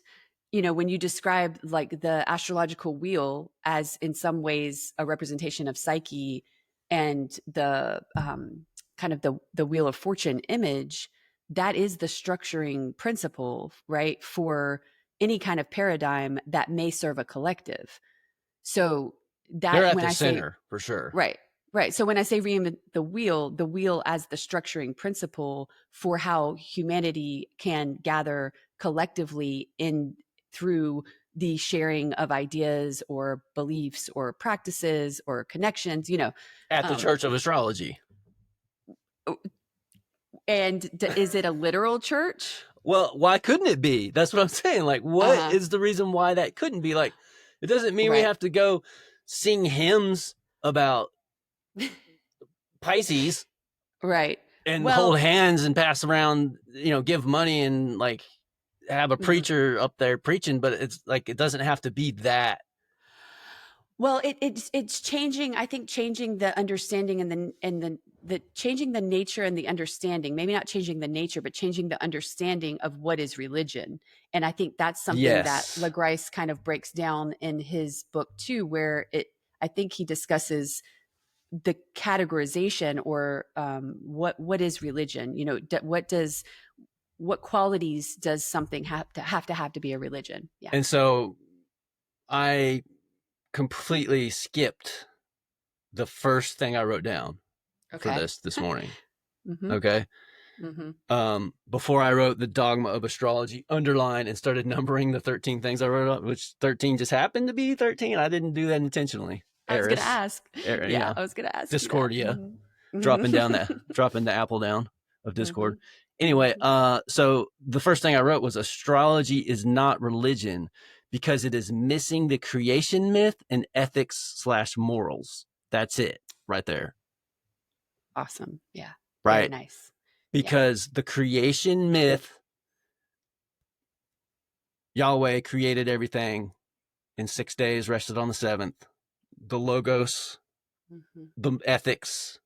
when you describe like the astrological wheel as in some ways a representation of psyche, and the kind of the wheel of fortune image, that is the structuring principle, right, for any kind of paradigm that may serve a collective. So that they're at the center, for sure. Right. So when I say reinvent the wheel as the structuring principle for how humanity can gather collectively through the sharing of ideas or beliefs or practices or connections, at the Church of Astrology. And is it a literal church? Well, why couldn't it be? That's what I'm saying. Like, what is the reason why that couldn't be? Like, it doesn't mean we have to go sing hymns about Pisces, right? And hold hands and pass around, give money and like have a preacher up there preaching. But it's like, it doesn't have to be that. Well, it's changing. I think changing the understanding and the changing the nature and the understanding. Maybe not changing the nature, but changing the understanding of what is religion. And I think that's something that LaGrice kind of breaks down in his book too, where I think he discusses the categorization, or what is religion. What qualities does something have to be a religion? Yeah. And so I completely skipped the first thing I wrote down for this morning. Okay. Before I wrote the dogma of astrology, underlined and started numbering the 13 things I wrote up, which 13 just happened to be 13. I didn't do that intentionally. I was going to ask. I was going to ask. Discordia, dropping the apple down of Discord. Anyway, so the first thing I wrote was astrology is not religion because it is missing the creation myth and ethics/morals. That's it right there. Awesome. Yeah. Right. Very nice. Because the creation myth, Yahweh created everything in 6 days, rested on the seventh. The logos, the ethics,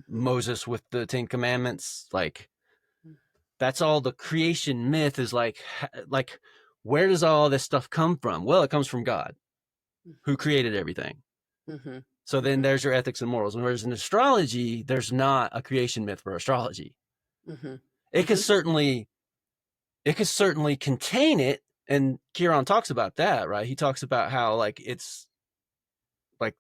Moses with the 10 Commandments, like that's all the creation myth is like, where does all this stuff come from? Well, it comes from God who created everything. So then there's your ethics and morals. Whereas in astrology, there's not a creation myth for astrology. It could certainly contain it. And Chiron talks about that, right? He talks about how like it's like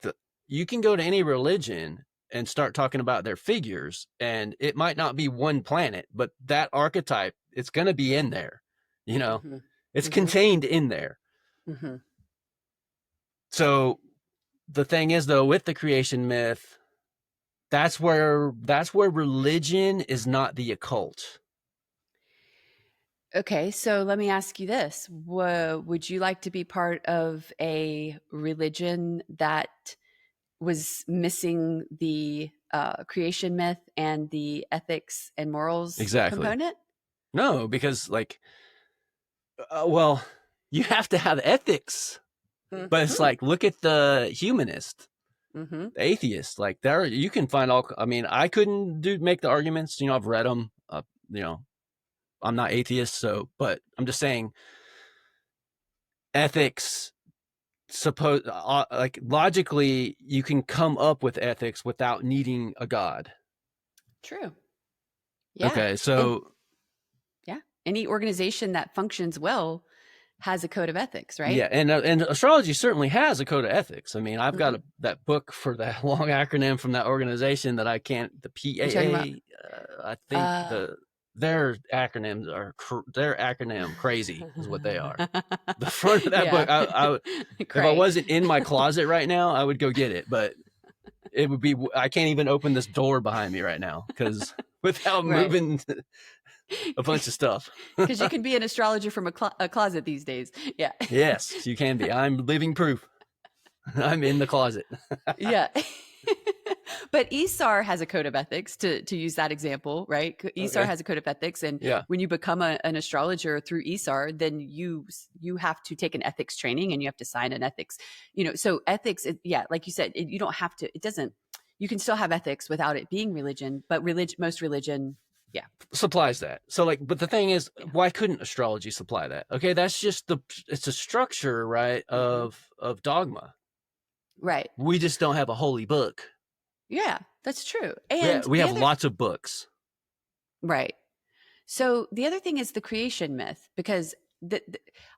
you can go to any religion and start talking about their figures, and it might not be one planet, but that archetype, it's going to be in there, you know, Mm-hmm. it's Mm-hmm. contained in there. Mm-hmm. So the thing is, though, with the creation myth, that's where religion is not the occult. Okay, so let me ask you this. Would you like to be part of a religion that was missing the creation myth and the ethics and morals Exactly. component? No, because like, well, you have to have ethics, but it's Mm-hmm. like, look at the humanist, Mm-hmm. the atheist. Like there, you can find all. I mean, I couldn't make the arguments. You know, I've read them. You know, I'm not atheist, so, but I'm just saying, ethics. Suppose like logically, you can come up with ethics without needing a god. True. Yeah. Okay, And so yeah, any organization that functions well has a code of ethics, right? yeah, and astrology certainly has a code of ethics. I mean, I've got Mm-hmm. that book for that long acronym from that organization that I can't. The You're talking about PAA. I think their acronyms are their acronym crazy is what they are. The front of that yeah. book, I if I wasn't in my closet right now, I would go get it, but it would be. I can't even open this door behind me right now because without Right. moving a bunch of stuff. Because you can be an astrologer from a closet these days. Yeah. Yes, you can be. I'm living proof. I'm in the closet. Yeah. But Esar has a code of ethics, to use that example, right? Esar Okay. has a code of ethics. And Yeah. when you become an astrologer through Esar, then you have to take an ethics training and you have to sign an ethics, so ethics, yeah, like you said, you don't have to, it doesn't, you can still have ethics without it being religion, but most religion, yeah, supplies that. So like, but the thing is, yeah, why couldn't astrology supply that? Okay, that's just it's a structure, right, of dogma. right. We just don't have a holy book. Yeah, that's true. And We have lots of books. right. So the other thing is the creation myth, because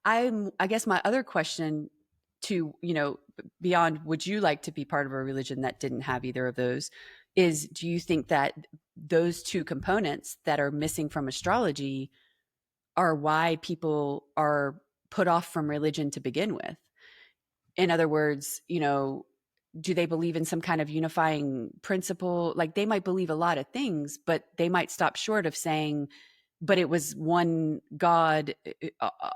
I guess my other question to, beyond would you like to be part of a religion that didn't have either of those, is do you think that those two components that are missing from astrology are why people are put off from religion to begin with? In other words, do they believe in some kind of unifying principle? Like they might believe a lot of things, but they might stop short of saying, but it was one God,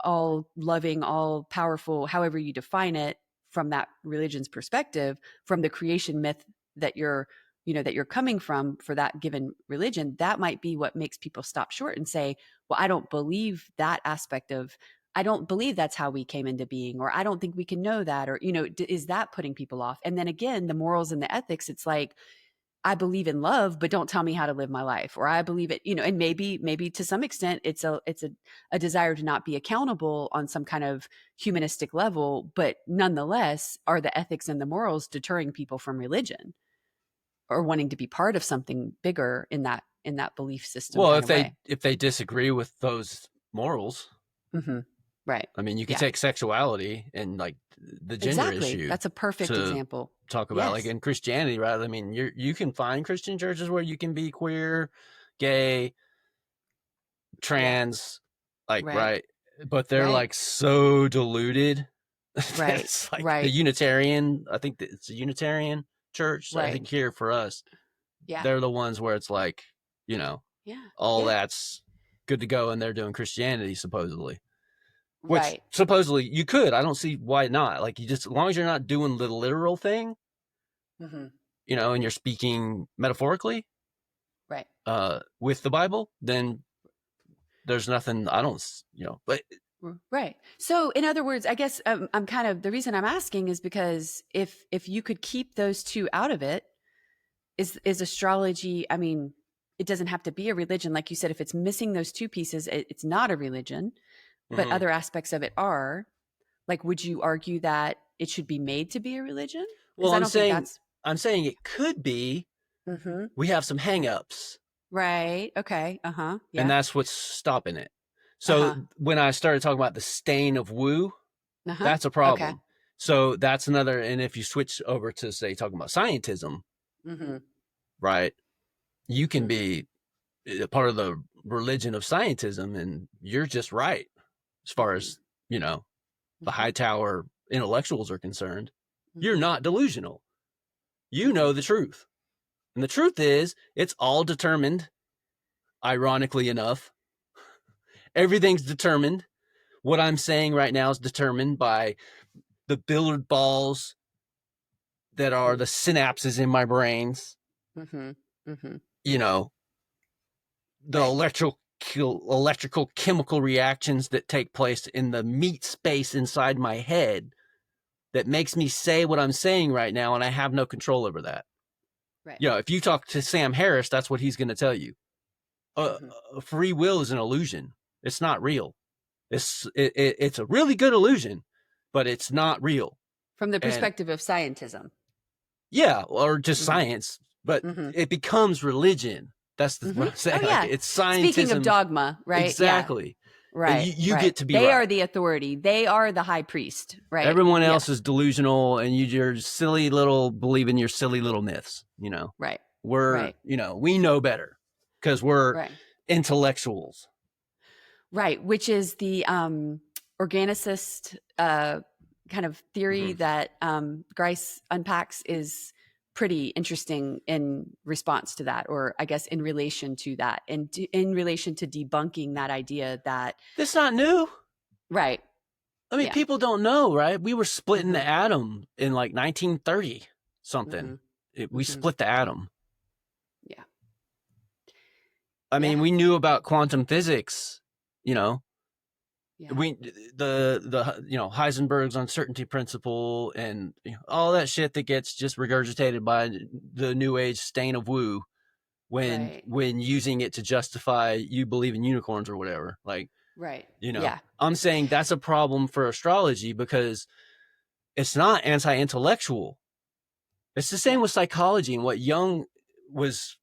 all loving, all powerful, however you define it from that religion's perspective, from the creation myth that you're coming from for that given religion. That might be what makes people stop short and say, well, I don't believe that aspect of, I don't believe that's how we came into being, or I don't think we can know that, or, is that putting people off? And then again, the morals and the ethics, it's like, I believe in love, but don't tell me how to live my life. Or I believe it, and maybe to some extent it's a desire to not be accountable on some kind of humanistic level, but nonetheless, are the ethics and the morals deterring people from religion or wanting to be part of something bigger in that belief system? Well, kind of way? if they disagree with those morals, Mm-hmm. Right. I mean, you could Yeah. take sexuality and like the gender Exactly. issue. That's a perfect example. Talk about like Yes. in Christianity, right? I mean, you can find Christian churches where you can be queer, gay, trans, like, right, but they're Right. like so diluted. Right. It's like Right. the Unitarian, I think it's a Unitarian church. I Right. think here for us, Yeah. they're the ones where it's like, Yeah. all Yeah. that's good to go, and they're doing Christianity supposedly. Which Right. supposedly you could. I don't see why not. Like, you just, as long as you're not doing the literal thing, Mm-hmm. and you're speaking metaphorically, Right. with the Bible, then there's nothing. I don't, but Right. So in other words, I guess I'm kind of, the reason I'm asking is because if you could keep those two out of it, is astrology, I mean, it doesn't have to be a religion. Like you said, if it's missing those two pieces, it's not a religion, but other aspects of it are. Like, would you argue that it should be made to be a religion? Well, I don't think that's. I'm saying it could be. Mm-hmm. We have some hangups. Right. Okay. Uh-huh. Yeah. And that's what's stopping it. So when I started talking about the stain of woo, that's a problem. Okay. So that's another. And if you switch over to, say, talking about scientism, mm-hmm. right? You can be a part of the religion of scientism, and you're just right as far as, you know, the high tower intellectuals are concerned. You're not delusional. You know the truth. And the truth is, it's all determined, ironically enough. Everything's determined. What I'm saying right now is determined by the billiard balls that are the synapses in my brains. You know, the electrical chemical reactions that take place in the meat space inside my head that makes me say what I'm saying right now, and I have no control over that. Right. You know, if you talk to Sam Harris, that's what he's going to tell you. Free will is an illusion. It's not real. It's a really good illusion, but it's not real. From the perspective of scientism. Yeah, or just science, but it becomes religion. That's what I'm saying. Oh, yeah. Like, it's scientism. Speaking of dogma, right? Exactly. Yeah. Right. You right. get to be They right. are the authority. They are the high priest, right? Everyone else is delusional, and you're silly little, believe in your silly little myths, you know? Right. We're, you know, we know better because we're intellectuals. Right. Which is the organicist kind of theory that Grice unpacks is pretty interesting in response to that, or I guess in relation to that, and in relation to debunking that idea that it's not new. Right. I mean, people don't know, right? We were splitting the atom in like 1930 something. We split the atom. Yeah. I mean, we knew about quantum physics, you know. Yeah. The you know, Heisenberg's uncertainty principle and all that shit that gets just regurgitated by the new age stain of woo when using it to justify you believe in unicorns or whatever. Like, you know, I'm saying that's a problem for astrology because it's not anti-intellectual. It's the same with psychology, and what Jung was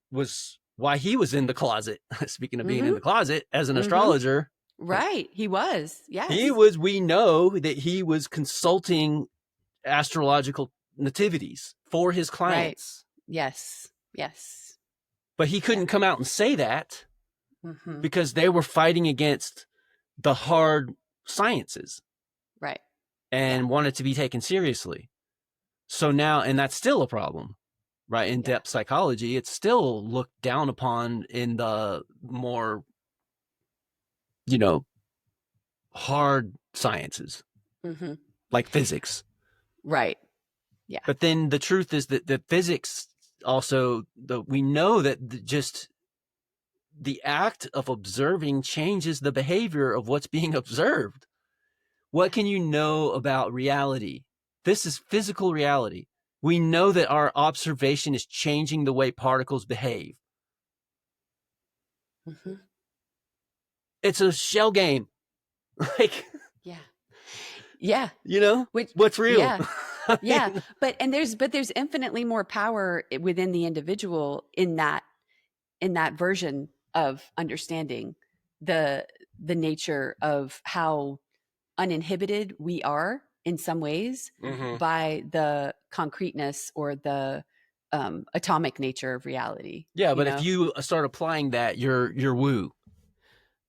why he was in the closet. Speaking of being in the closet as an astrologer. Right. He was. Yes. We know that he was consulting astrological nativities for his clients. Right. Yes. Yes. But he couldn't come out and say that because they were fighting against the hard sciences. Right. And wanted to be taken seriously. So now, and that's still a problem, right? In-depth psychology, it's still looked down upon in the more, you know, hard sciences, like physics. Right. Yeah. But then the truth is that the physics also, we know that just the act of observing changes the behavior of what's being observed. What can you know about reality? This is physical reality. We know that our observation is changing the way particles behave. It's a shell game. Like, yeah. You know, what's real? Yeah. Yeah. But there's infinitely more power within the individual in that version of understanding the nature of how uninhibited we are in some ways by the concreteness or the atomic nature of reality. Yeah, but if you start applying that, you're woo.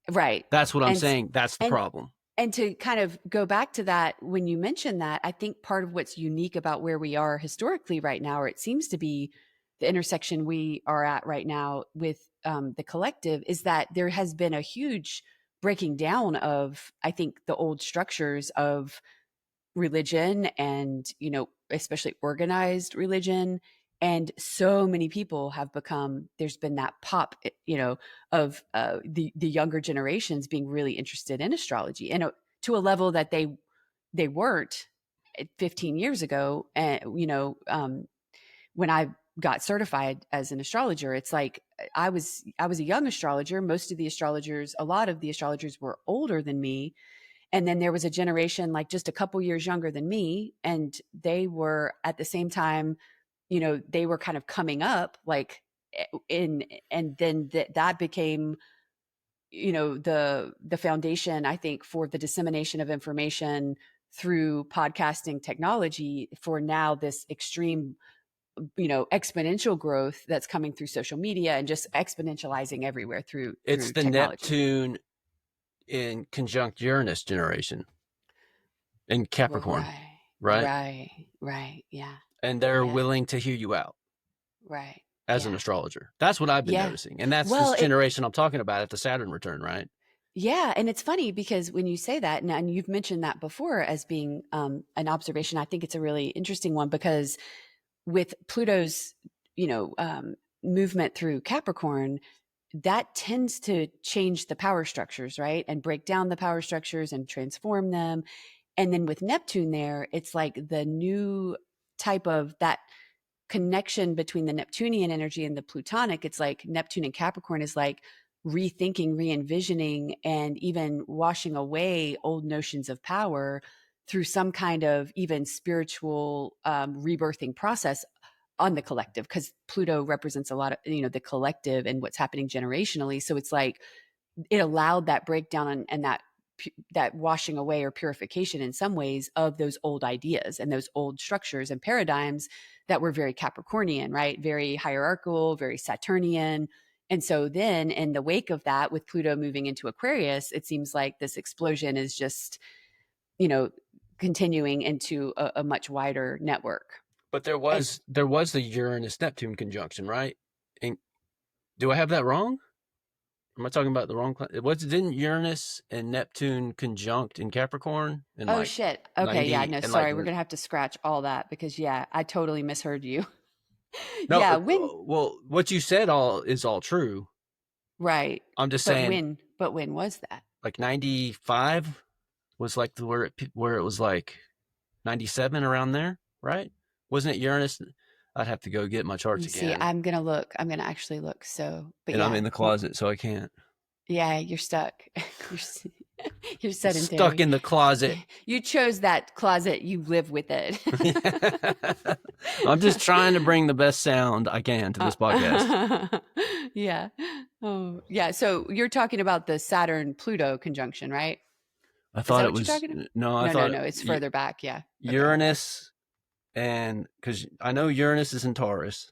Right. That's what I'm saying. That's the problem. And to kind of go back to that, when you mentioned that, I think part of what's unique about where we are historically right now, or it seems to be the intersection we are at right now with the collective, is that there has been a huge breaking down of, I think, the old structures of religion and, you know, especially organized religion. And so many people have become, there's been that pop, you know, of the younger generations being really interested in astrology, and to a level that they weren't 15 years ago. And, you know, when I got certified as an astrologer, it's like I was a young astrologer. Most of the astrologers, a lot of the astrologers were older than me. And then there was a generation like just a couple years younger than me. And they were at the same time, you know, they were kind of coming up like and then that became, you know, the foundation, I think, for the dissemination of information through podcasting technology for now this extreme exponential growth that's coming through social media and just exponentializing everywhere through It's the technology. Neptune in conjunct Uranus generation in Capricorn, right? Right. Yeah. And they're Yeah. willing to hear you out Right. as an Yeah. astrologer. That's what I've been Yeah. noticing. And that's this Well, generation I'm talking about at the Saturn return, right? yeah, and it's funny because when you say that, and you've mentioned that before as being an observation, I think it's a really interesting one because with Pluto's, movement through Capricorn, that tends to change the power structures, right? And break down the power structures and transform them. And then with Neptune there, it's like the new type of that connection between the Neptunian energy and the Plutonic. It's like Neptune and Capricorn is like rethinking, re-envisioning, and even washing away old notions of power through some kind of even spiritual rebirthing process on the collective, because Pluto represents a lot of the collective and what's happening generationally. So it's like it allowed that breakdown and that washing away or purification in some ways of those old ideas and those old structures and paradigms that were very Capricornian, right? Very hierarchical, very Saturnian. And so then in the wake of that, with Pluto moving into Aquarius, it seems like this explosion is just, continuing into a much wider network. But there was the Uranus Neptune conjunction, right? And do I have that wrong? Am I talking about the wrong? Didn't Uranus and Neptune conjunct in Capricorn? In Oh shit. Okay, 90 yeah, no, and sorry. We're gonna have to scratch all that because I totally misheard you. no. Yeah, when Well, what you said is all true. right. I'm just But saying, when was that? like 95 was like where it was like 97 around there, right? Wasn't it Uranus? I'd have to go get my charts See, again, I'm gonna look. I'm gonna actually look. So, but and I'm yeah, in the closet, so I can't. yeah, you're stuck. you're you're Stuck sedentary. in the closet. You chose that closet. You live with it. I'm just trying to bring the best sound I can to this podcast. Yeah. Oh, yeah. So you're talking about the Saturn Pluto conjunction, right? I Is thought that it what you're was talking about? no. I No. thought No. It's further back. Yeah. Okay. Uranus, and because I know Uranus is in Taurus.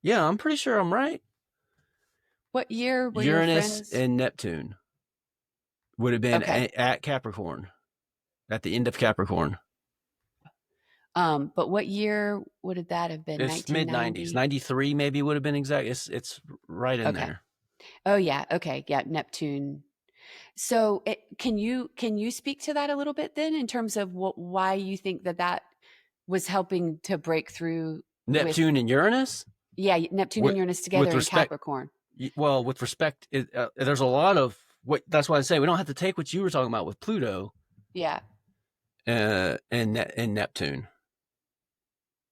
Yeah, I'm pretty sure I'm right. What year were your Uranus friends? and Neptune would have been Okay. at Capricorn, at the end of Capricorn. But what year would that have been? It's mid 90s, 93 maybe would have been exact. It's right in Okay. there. Oh yeah. Okay. Yeah. Neptune. So can you speak to that a little bit then in terms of why you think that was helping to break through with Neptune and Uranus. Neptune and Uranus together With in respect, Capricorn. well, with respect, there's a lot of what. That's why I say we don't have to take what you were talking about with Pluto. Yeah. And Neptune.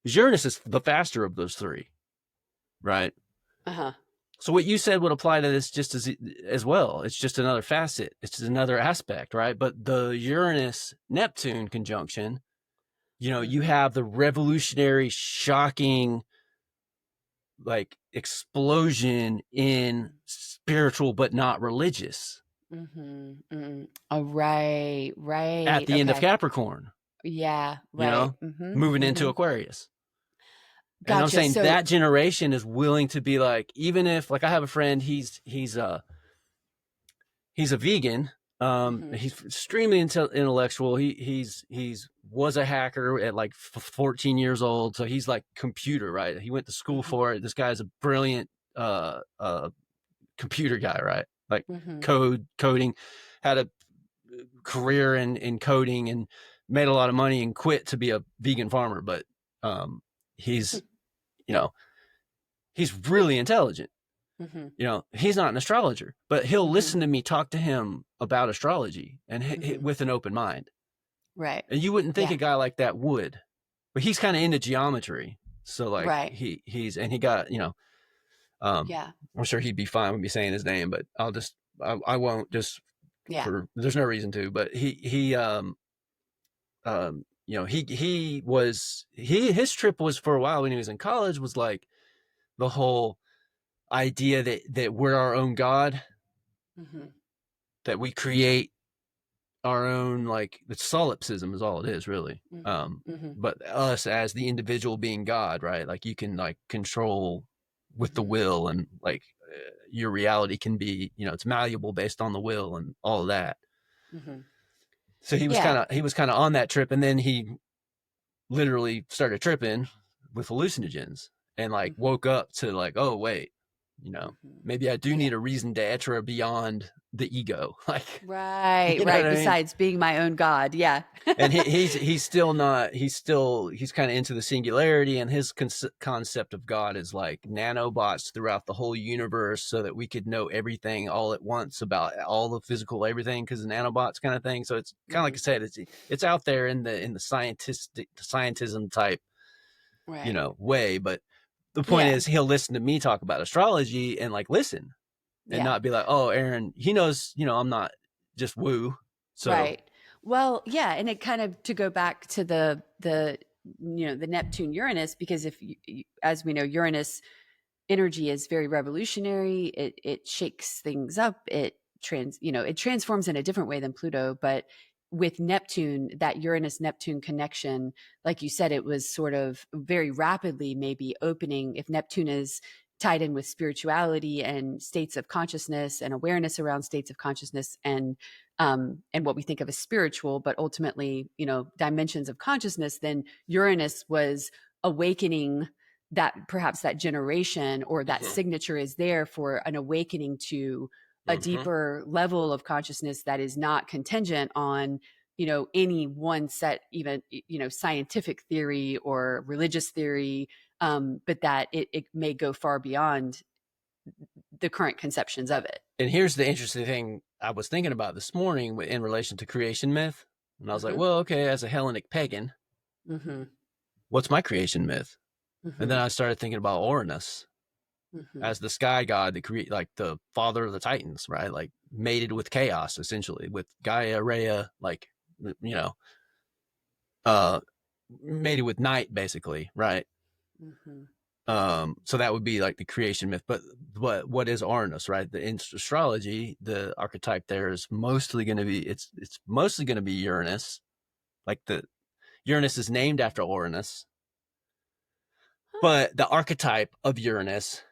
Uranus is the faster of those three, right? Uh-huh. So what you said would apply to this just as well. It's just another facet. It's just another aspect, right? But the Uranus Neptune conjunction, you have the revolutionary, shocking, like explosion in spiritual but not religious. Mm-hmm. Mm-hmm. Oh, right. At the end of Okay. Capricorn, Yeah. Right. Mm-hmm. moving into Mm-hmm. Aquarius. And I'm Gotcha. saying So that generation is willing to be like, even if, like, I have a friend, he's a vegan. He's extremely intellectual. He's was a hacker at like 14 years old, so he's like computer, right? He went to school for it. This guy's a brilliant computer guy, right? Like coding, had a career in coding and made a lot of money and quit to be a vegan farmer. But he's he's really intelligent. He's not an astrologer, but he'll listen to me talk to him about astrology and with an open mind. Right. And you wouldn't think a guy like that would, but he's kind of into geometry. So like he's and he got, I'm sure he'd be fine with me saying his name, but I won't just there's no reason to, but his trip was for a while when he was in college was like the whole idea that we're our own God, that we create our own, like, it's solipsism is all it is, really. Mm-hmm. But us as the individual being God, right? Like, you can, like, control with the will, and like your reality can be, it's malleable based on the will and all of that. Mm-hmm. So he was Yeah. kind of on that trip, and then he literally started tripping with hallucinogens, and like Mm-hmm. woke up to like, oh wait, Mm-hmm. maybe I do Yeah. need a reason d'etre beyond the ego. Like, Right, you know what right. I mean? Besides being my own God. Yeah. And he's still not, he's kind of into the singularity, and his concept of God is like nanobots throughout the whole universe, so that we could know everything all at once about all the physical everything, because the nanobots kind of thing. So it's kind of like I Mm-hmm. said, it's out there in the scientism type, Right. way. But the point Yeah. is, he'll listen to me talk about astrology and like listen, and Yeah. not be like, oh, Aaron, he knows, I'm not just woo. So, Right. Well, yeah, and it kind of, to go back to the the Neptune Uranus, because if as we know, Uranus energy is very revolutionary. It shakes things up. It transforms in a different way than Pluto. But with Neptune, that Uranus Neptune connection, like you said, it was sort of very rapidly maybe opening. If Neptune is tied in with spirituality and states of consciousness and awareness around states of consciousness, and what we think of as spiritual, but ultimately, dimensions of consciousness, then Uranus was awakening that, perhaps that generation, or that signature is there for an awakening to a deeper level of consciousness that is not contingent on any one set, even scientific theory or religious theory, but that it may go far beyond the current conceptions of it. and here's the interesting thing I was thinking about this morning in relation to creation myth. And I was like, Mm-hmm. well, okay, as a Hellenic pagan, Mm-hmm. what's my creation myth? And Mm-hmm. then I started thinking about Uranus Mm-hmm. as the sky god that create, like the father of the Titans, right? Like mated with chaos, essentially, with Gaia, Rhea, like, you know, uh, mated with night, basically, right? Mm-hmm. So that would be like the creation myth. But what is Uranus, right? In astrology, the archetype there is mostly going to be, it's mostly going to be Uranus. Like the Uranus is named after Uranus, but the archetype of Uranus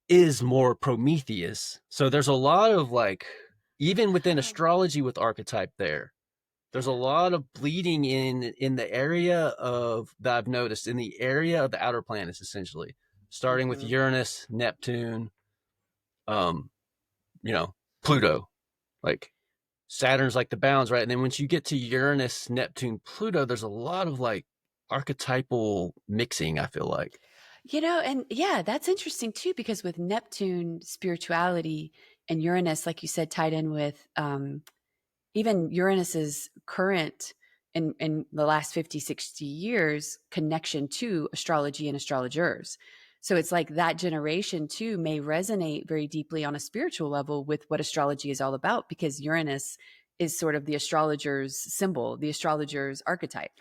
is more Prometheus. So there's a lot of, like, even within Wow. astrology with archetype there's a Yeah. lot of bleeding in the area of, that I've noticed, in the area of the outer planets, essentially, starting with Mm-hmm. Uranus, Neptune, um, Pluto. Like, Saturn's like the bounds, right? And then once you get to Uranus, Neptune, Pluto, there's a lot of like archetypal mixing, I feel like. And yeah, that's interesting too, because with Neptune, spirituality, and Uranus, like you said, tied in with even Uranus's current, in the last 50, 60 years, connection to astrology and astrologers. So it's like that generation too may resonate very deeply on a spiritual level with what astrology is all about, because Uranus is sort of the astrologer's symbol, the astrologer's archetype,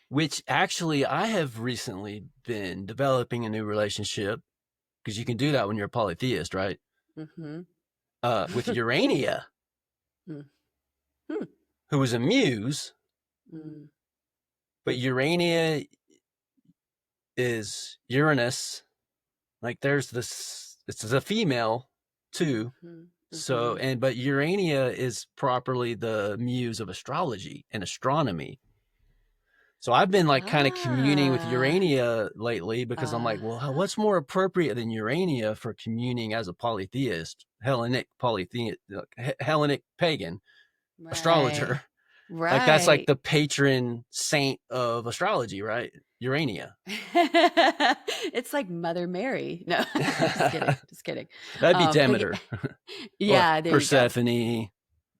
Which actually, I have recently been developing a new relationship, because you can do that when you're a polytheist, right? Mm-hmm. With Urania, who is a muse, Mm-hmm. but Urania is Uranus. Like, there's this, it's a female too. So, Mm-hmm. but Urania is properly the muse of astrology and astronomy. So I've been like kind of communing with Ah, Urania lately, because I'm like, well, uh-huh. what's more appropriate than Urania for communing as a polytheist, Hellenic pagan Right. astrologer? Like, that's like Right. the patron saint of astrology, right? Urania. It's like Mother Mary. No, just kidding. Just kidding. That'd be But Demeter or yeah, there you go. Persephone,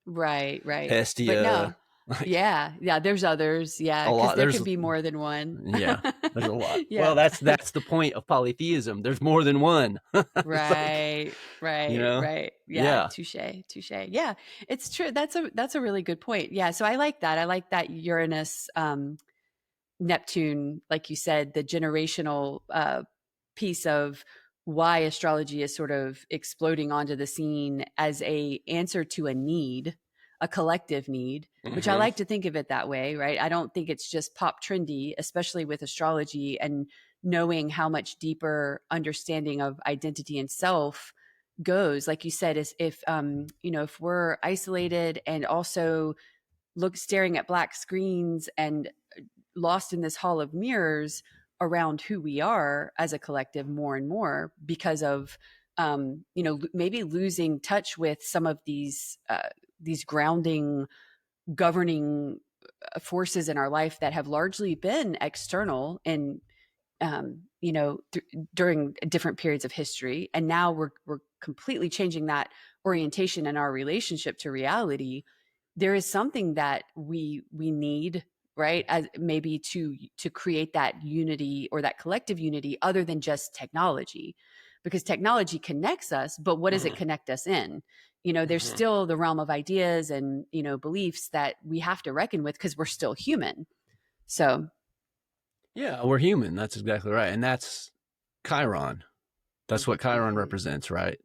Right, right. But no, Hestia, like yeah, yeah, there's others. Yeah, a because lot. there There's, can be more than one. yeah, there's a lot. Well, Yeah. that's the point of polytheism. There's more than one. It's like, Right, right, right. Yeah, yeah. touche, touche. Yeah, it's true. That's a really good point. Yeah, so I like that. I like that Uranus, Neptune, like you said, the generational piece of why astrology is sort of exploding onto the scene as a answer to a need, a collective need, which I like to think of it that way, right? I don't think it's just pop trendy, especially with astrology and knowing how much deeper understanding of identity and self goes. Like you said, is if if we're isolated and also staring at black screens and lost in this hall of mirrors around who we are as a collective more and more because of maybe losing touch with some of these grounding governing forces in our life that have largely been external and during different periods of history, and now we're completely changing that orientation in our relationship to reality. There is something that we need, right, as maybe to create that unity or that collective unity other than just technology, because technology connects us, but what does it connect us in? There's still the realm of ideas and beliefs that we have to reckon with because we're still human. So yeah, we're human. That's exactly right. And that's Chiron. That's what Chiron represents, right?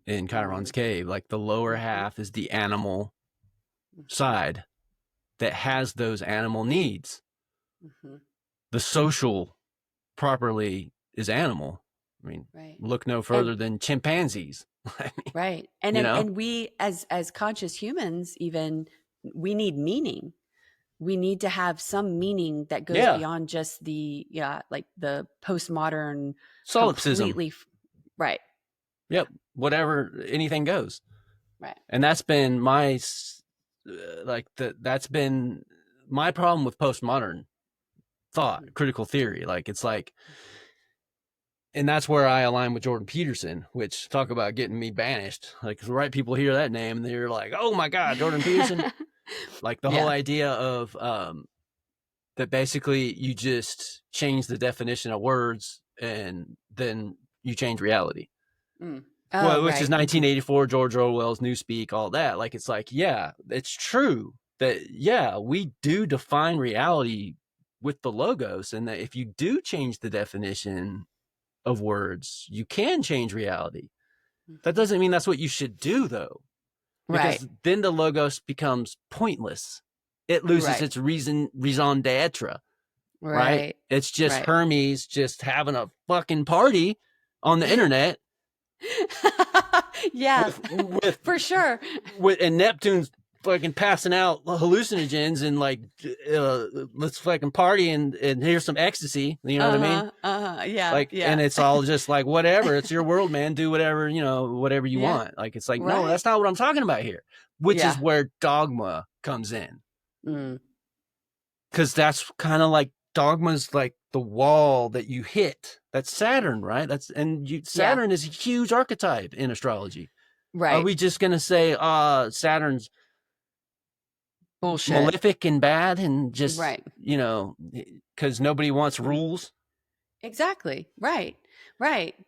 In Chiron's cave, like the lower half is the animal side that has those animal needs. The social properly is animal. I mean, look no further than chimpanzees. Right. And we as conscious humans, even, we need meaning. We need to have some meaning that goes beyond just the like the postmodern solipsism. Right. Yep. Whatever, anything goes. Right. And that's been my that's been my problem with postmodern thought, critical theory. Like, it's like, and that's where I align with Jordan Peterson, which, talk about getting me banished. Like, the right people hear that name and they're like, oh my God, Jordan Peterson. Like the whole idea of that basically you just change the definition of words and then you change reality. Which is 1984, George Orwell's Newspeak, all that. Like, it's like, yeah, it's true that, we do define reality with the logos, and that if you do change the definition of words, you can change reality. That doesn't mean that's what you should do, though. Because then the logos becomes pointless. It loses its raison d'etre. Right? It's just Hermes just having a fucking party on the internet. with for sure. And Neptune's fucking passing out hallucinogens and like, let's fucking party and here's some ecstasy. You know what I mean? And it's all just like, whatever. It's your world, man. Do whatever, whatever you want. Like, it's like, no, that's not what I'm talking about here. Which is where dogma comes in. Because that's kind of like, dogma's like the wall that you hit. That's Saturn, right? Saturn is a huge archetype in astrology. Right. Are we just going to say, Saturn's bullshit, malefic and bad, and just, because nobody wants rules? Exactly. Right.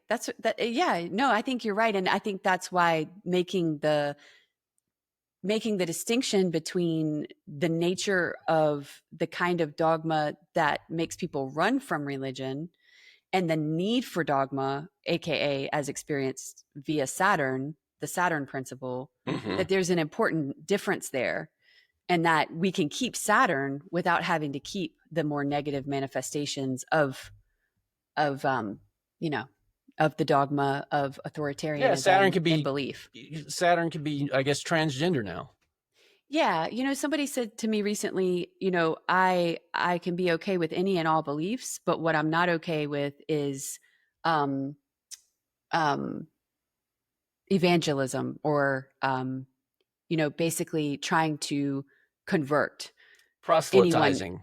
That's that. Yeah, no, I think you're right. And I think that's why making the distinction between the nature of the kind of dogma that makes people run from religion and the need for dogma, aka as experienced via Saturn, the Saturn principle, that there's an important difference there, and that we can keep Saturn without having to keep the more negative manifestations of the dogma of authoritarianism. Saturn could be belief. Saturn could be, I guess, transgender now. Yeah. Somebody said to me recently, I can be okay with any and all beliefs, but what I'm not okay with is evangelism or, basically trying to convert. Proselytizing.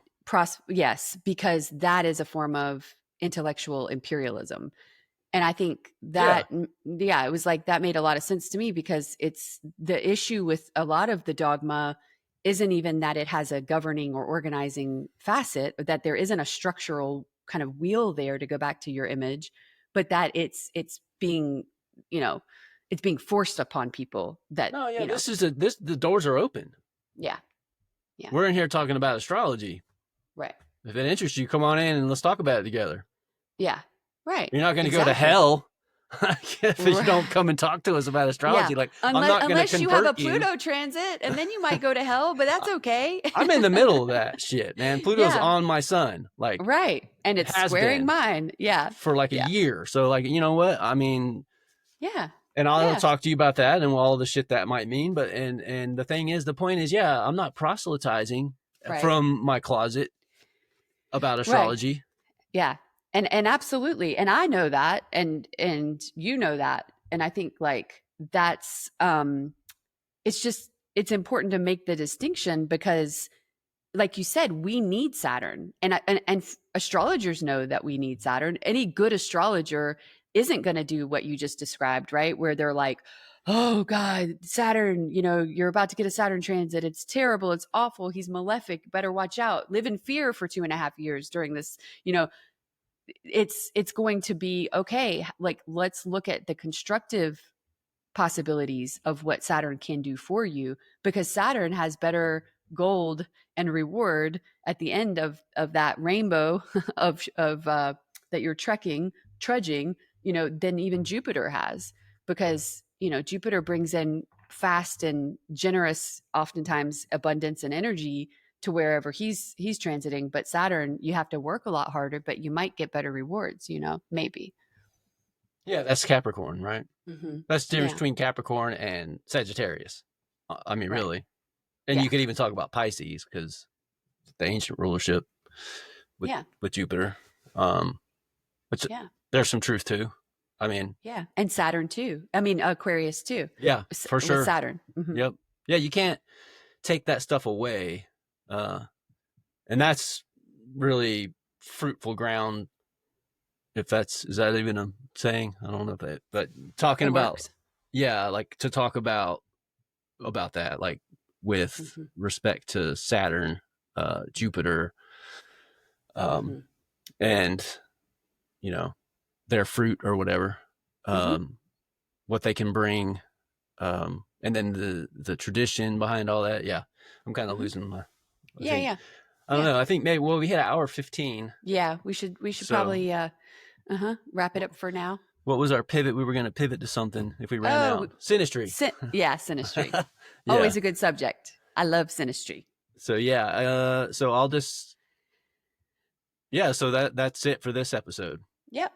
Yes, because that is a form of intellectual imperialism. And I think that, it was like, that made a lot of sense to me, because it's the issue with a lot of the dogma isn't even that it has a governing or organizing facet, or that there isn't a structural kind of wheel there, to go back to your image, but that it's being, it's being forced upon people that, the doors are open. Yeah. We're in here talking about astrology. Right. If it interests you, come on in and let's talk about it together. Yeah. Right. You're not going to go to hell if you don't come and talk to us about astrology, like I'm not going to convert unless you have a Pluto transit, and then you might go to hell, but that's okay. I'm in the middle of that shit, man. Pluto's on my sun, like right, and it's squaring mine, for like a year. So like, you know what? I mean, and I'll talk to you about that and all the shit that might mean. But and the thing is, the point is, I'm not proselytizing from my closet about astrology. Right. Yeah. And absolutely. And I know that, and you know that. And I think like that's it's important to make the distinction, because like you said, we need Saturn, and astrologers know that we need Saturn. Any good astrologer isn't going to do what you just described, right? Where they're like, oh God, Saturn, you're about to get a Saturn transit. It's terrible. It's awful. He's malefic. Better watch out. Live in fear for 2.5 years during this, it's going to be okay. Like, let's look at the constructive possibilities of what Saturn can do for you, because Saturn has better gold and reward at the end of that rainbow of that you're trudging, than even Jupiter has, because, Jupiter brings in fast and generous, oftentimes abundance and energy to wherever he's transiting. But Saturn, you have to work a lot harder, but you might get better rewards, maybe. Yeah, that's Capricorn, right? Mm-hmm. That's the difference between Capricorn and Sagittarius. I mean, really. And you could even talk about Pisces, because the ancient rulership with Jupiter. Which there's some truth to. I mean, and Saturn too. I mean, Aquarius too. Yeah, for sure. With Saturn. Mm-hmm. Yep. Yeah, you can't take that stuff away. And that's really fruitful ground. Is that even a saying? I don't know if that, but talking about, like to talk about that, like with respect to Saturn, Jupiter, and, their fruit or whatever, what they can bring, and then the tradition behind all that. Yeah. I'm kind of losing my, I don't know. I think maybe, we hit an hour 15. Yeah. We should probably, wrap it up for now. What was our pivot? We were going to pivot to something if we ran out. Synastry. Synastry. Always a good subject. I love synastry. So so I'll just, so that's it for this episode. Yep.